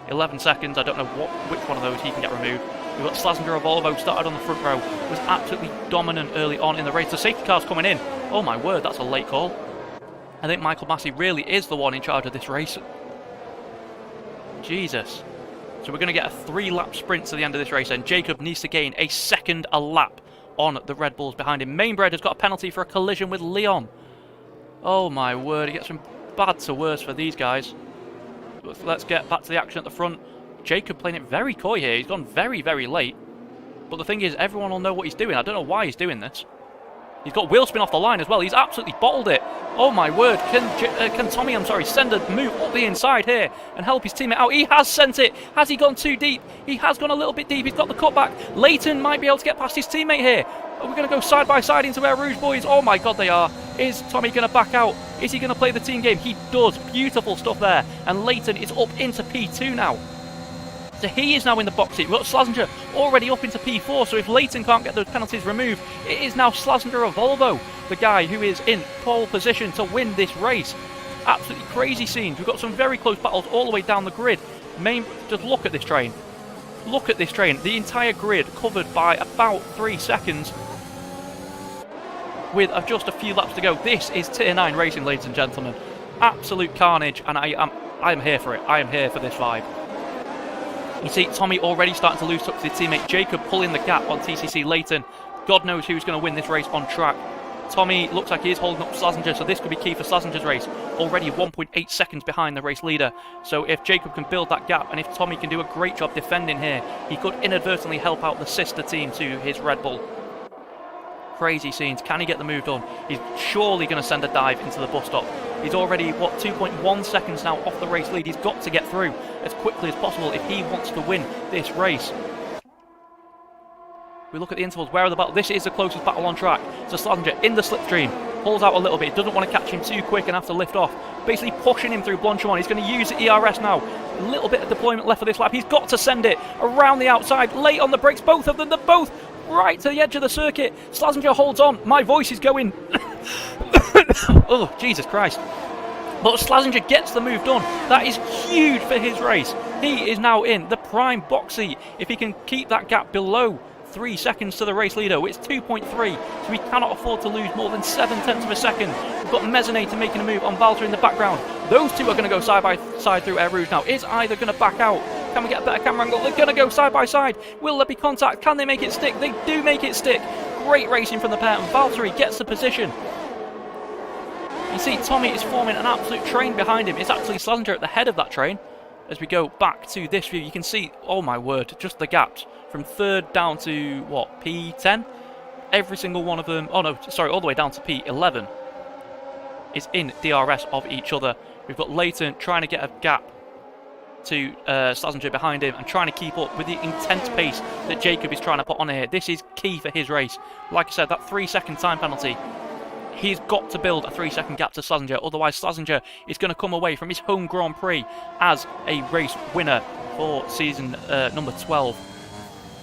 11 seconds, I don't know which one of those he can get removed. We've got Slazenger of Volvo, started on the front row, was absolutely dominant early on in the race. The safety car's coming in. Oh my word, that's a late call. I think Michael Massey really is the one in charge of this race. Jesus. So we're going to get a 3-lap sprint to the end of this race, and Jacob needs to gain a second a lap on the Red Bulls behind him. Mainbred has got a penalty for a collision with Leon. Oh my word, it gets from bad to worse for these guys. Let's get back to the action at the front. Jacob playing it very coy here. He's gone very, very late. But the thing is, everyone will know what he's doing. I don't know why he's doing this. He's got wheel spin off the line as well. He's absolutely bottled it. Oh my word. Can Tommy, send a move up the inside here and help his teammate out? He has sent it. Has he gone too deep? He has gone a little bit deep. He's got the cutback. Leighton might be able to get past his teammate here. Are we going to go side by side into Air Rouge boys? Oh my god, they are. Is Tommy going to back out? Is he going to play the team game? He does. Beautiful stuff there. And Leighton is up into P2 now. So he is now in the box seat. We've got Slazenger already up into P4, so if Leighton can't get those penalties removed, it is now Slazenger of Volvo, the guy who is in pole position to win this race. Absolutely crazy scenes. We've got some very close battles all the way down the grid. Just look at this train. Look at this train. The entire grid covered by about 3 seconds with just a few laps to go. This is Tier 9 racing, ladies and gentlemen. Absolute carnage, and I am here for it. I am here for this vibe. You see Tommy already starting to lose touch with his teammate. Jacob pulling the gap on TCC Leighton. God knows who's going to win this race on track. Tommy looks like he is holding up Slazenger, so this could be key for Slazenger's race. Already 1.8 seconds behind the race leader. So if Jacob can build that gap, and if Tommy can do a great job defending here, he could inadvertently help out the sister team to his Red Bull. Crazy scenes. Can he get the move done? He's surely going to send a dive into the bus stop. He's already, 2.1 seconds now off the race lead. He's got to get through as quickly as possible if he wants to win this race. We look at the intervals. Where are the battles? This is the closest battle on track. So Slazenger in the slipstream. Pulls out a little bit. Doesn't want to catch him too quick and have to lift off. Basically pushing him through Blanchimont. He's going to use the ERS now. A little bit of deployment left for this lap. He's got to send it around the outside. Late on the brakes. Both of them. They're both right to the edge of the circuit. Slazenger holds on. My voice is going. Oh, Jesus Christ. But Slazenger gets the move done. That is huge for his race. He is now in the prime box seat. If he can keep that gap below 3 seconds to the race leader, it's 2.3, so we cannot afford to lose more than 7/10 of a second. We've got Mezzanator making a move on Valtteri in the background. Those two are going to go side by side through Air Rouge now. Is either going to back out? Can we get a better camera angle? They're going to go side by side. Will there be contact? Can they make it stick? They do make it stick. Great racing from the pair, and Valtteri gets the position. You see, Tommy is forming an absolute train behind him. It's actually Slazenger at the head of that train. As we go back to this view, you can see, oh my word, just the gaps. From 3rd down to, what, P10? Every single one of them, oh no, sorry, all the way down to P11. is in DRS of each other. We've got Leighton trying to get a gap to Slazenger behind him and trying to keep up with the intense pace that Jacob is trying to put on here. This is key for his race. Like I said, that 3-second time penalty, he's got to build a 3-second gap to Slazenger, otherwise Slazenger is going to come away from his home Grand Prix as a race winner for season number 12.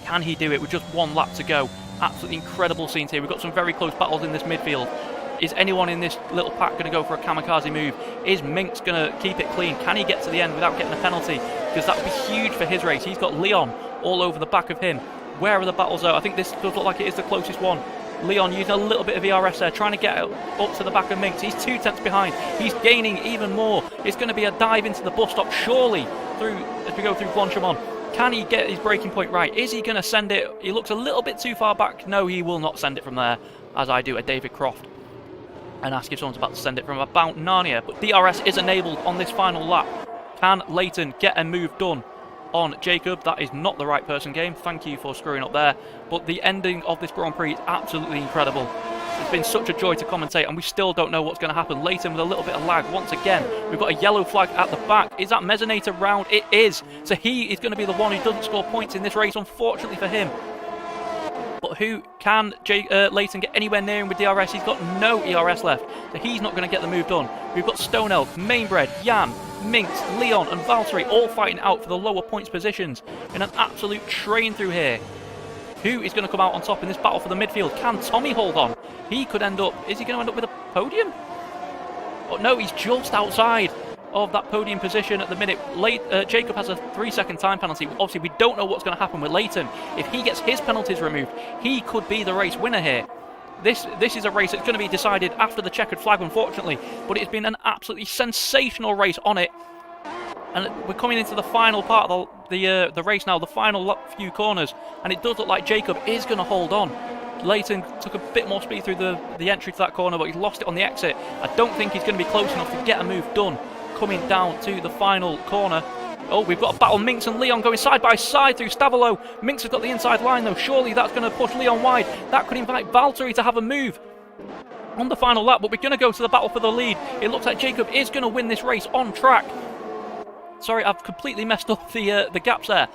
Can he do it with just one lap to go? Absolutely incredible scenes here. We've got some very close battles in this midfield. Is anyone in this little pack going to go for a kamikaze move? Is Minx going to keep it clean? Can he get to the end without getting a penalty? Because that would be huge for his race. He's got Leon all over the back of him. Where are the battles though? I think this does look like it is the closest one. Leon using a little bit of ERS there, trying to get up to the back of Minx. He's 2 tenths behind. He's gaining even more. It's going to be a dive into the bus stop, surely, as we go through Blanchimont. Can he get his braking point right? Is he going to send it? He looks a little bit too far back. No, he will not send it from there, as I do a David Croft and ask if someone's about to send it from about Narnia. But DRS is enabled on this final lap. Can Leighton get a move done on Jacob? That is not the right person, game. Thank you for screwing up there. But the ending of this Grand Prix is absolutely incredible. It's been such a joy to commentate, and we still don't know what's going to happen. Leighton with a little bit of lag once again. We've got a yellow flag at the back. Is that Mezzanator round? It is. So he is going to be the one who doesn't score points in this race, unfortunately for him. But who can Leighton get anywhere near him with DRS? He's got no ERS left, so he's not going to get the move done. We've got Stone Elk, Mainbred, Jan, Minx, Leon and Valtteri all fighting out for the lower points positions in an absolute train through here. Who is going to come out on top in this battle for the midfield? Can Tommy hold on? He could end up... Is he going to end up with a podium? Oh, no, he's just outside of that podium position at the minute. Jacob has a 3-second time penalty. Obviously, we don't know what's going to happen with Leighton. If he gets his penalties removed, he could be the race winner here. This is a race that's going to be decided after the checkered flag, unfortunately. But it's been an absolutely sensational race on it. And we're coming into the final part of the race now, the final few corners. And it does look like Jacob is going to hold on. Leighton took a bit more speed through the entry to that corner, but he's lost it on the exit. I don't think he's going to be close enough to get a move done coming down to the final corner. Oh, we've got a battle. Minx and Leon going side by side through Stavolo. Minx has got the inside line though. Surely that's going to push Leon wide. That could invite Valtteri to have a move on the final lap, but we're going to go to the battle for the lead. It looks like Jacob is going to win this race on track. Sorry, I've completely messed up the gaps there.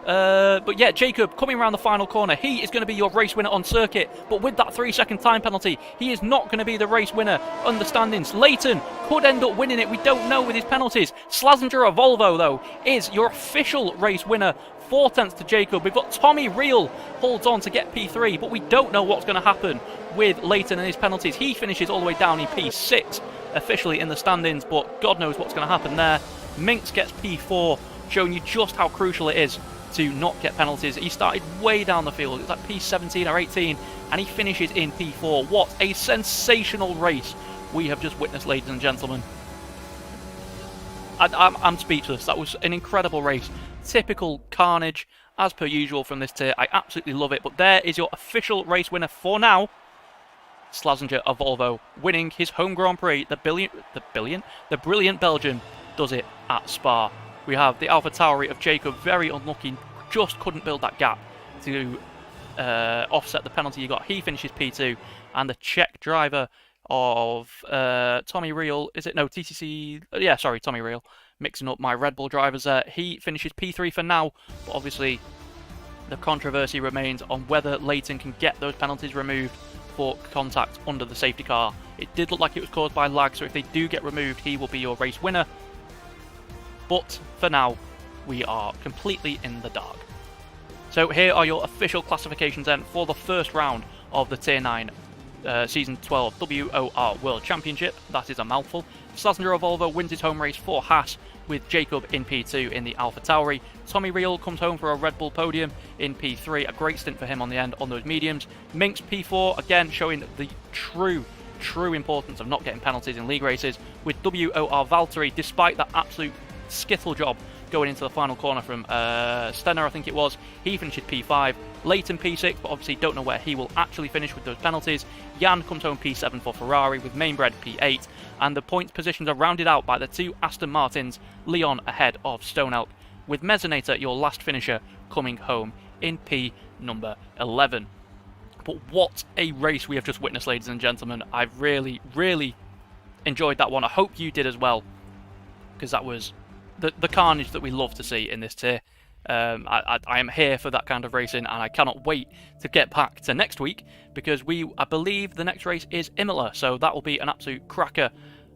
But yeah, Jacob coming around the final corner. He is going to be your race winner on circuit, but with that 3-second time penalty, he is not going to be the race winner on the standings. Leighton could end up winning it. We don't know with his penalties. Slazenger of Volvo, though, is your official race winner. 4 tenths to Jacob. We've got Tommy Reel holds on to get P3, but we don't know what's going to happen with Leighton and his penalties. He finishes all the way down in P6 officially in the standings, but God knows what's going to happen there. Minx gets P4, showing you just how crucial it is to not get penalties. He started way down the field. It's like P17 or 18, and he finishes in P4. What a sensational race we have just witnessed, ladies and gentlemen. I'm speechless. That was an incredible race. Typical carnage, as per usual from this tier. I absolutely love it. But there is your official race winner for now. Slazenger of Volvo winning his home Grand Prix. The brilliant Belgian does it at Spa. We have the AlphaTauri of Jacob, very unlucky, just couldn't build that gap to offset the penalty he got. He finishes P2, and the Czech driver of Tommy Reel, is it? No, TCC, yeah, sorry, Tommy Reel, mixing up my Red Bull drivers there. He finishes P3 for now, but obviously the controversy remains on whether Leighton can get those penalties removed for contact under the safety car. It did look like it was caused by lag, so if they do get removed, he will be your race winner. But for now, we are completely in the dark. So here are your official classifications then for the first round of the Tier 9 Season 12 WOR World Championship. That is a mouthful. Slazenger of Volvo wins his home race for Haas with Jacob in P2 in the AlphaTauri. Tommy Reel comes home for a Red Bull podium in P3. A great stint for him on the end on those mediums. Minx P4, again showing the true importance of not getting penalties in league races with WOR Valtteri, despite that absolute skittle job going into the final corner from Stenner, I think it was. He finishes P5. Leighton P6, but obviously don't know where he will actually finish with those penalties. Jan comes home P7 for Ferrari with Mainbred P8. And the points positions are rounded out by the 2 Aston Martins, Leon ahead of Stone Elk, with Mezzanator, your last finisher, coming home in P number 11. But what a race we have just witnessed, ladies and gentlemen. I've really enjoyed that one. I hope you did as well, because that was the carnage that we love to see in this tier. I am here for that kind of racing, and I cannot wait to get back to next week, because I believe the next race is Imola, so that will be an absolute cracker.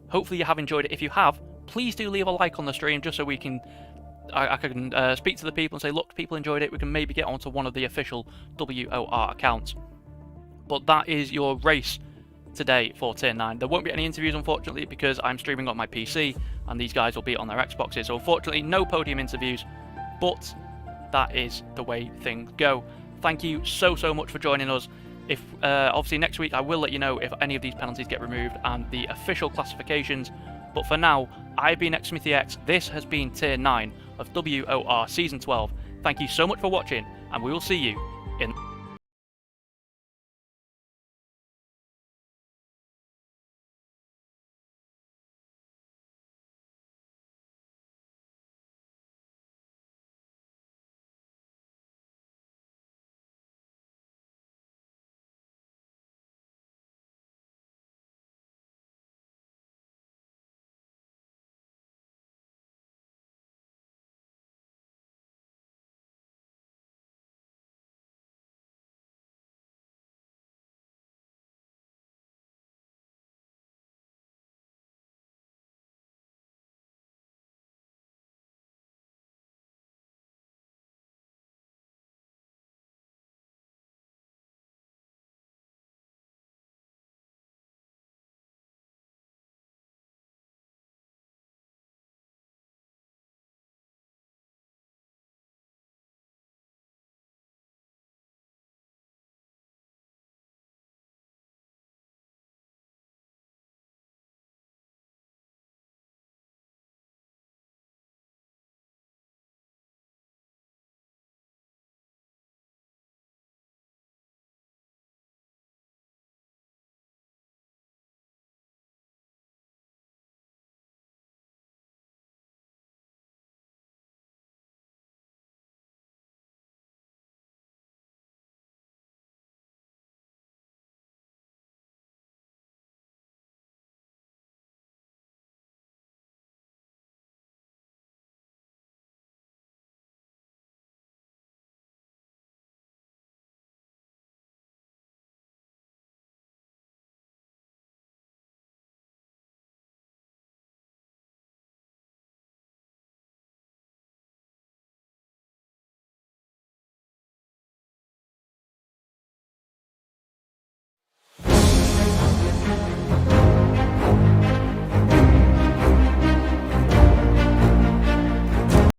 Hopefully you have enjoyed it. If you have, please do leave a like on the stream, just so we can I can speak to the people and say, look, people enjoyed it. We can maybe get onto one of the official WOR accounts. But that is your race today for Tier 9. There won't be any interviews, unfortunately, because I'm streaming on my PC and these guys will be on their Xboxes. So unfortunately, no podium interviews, but that is the way things go. Thank you so much for joining us. If obviously next week I will let you know if any of these penalties get removed and the official classifications. But for now, I've been xSmithyx. This has been Tier 9 of WOR Season 12. Thank you so much for watching, and we will see you in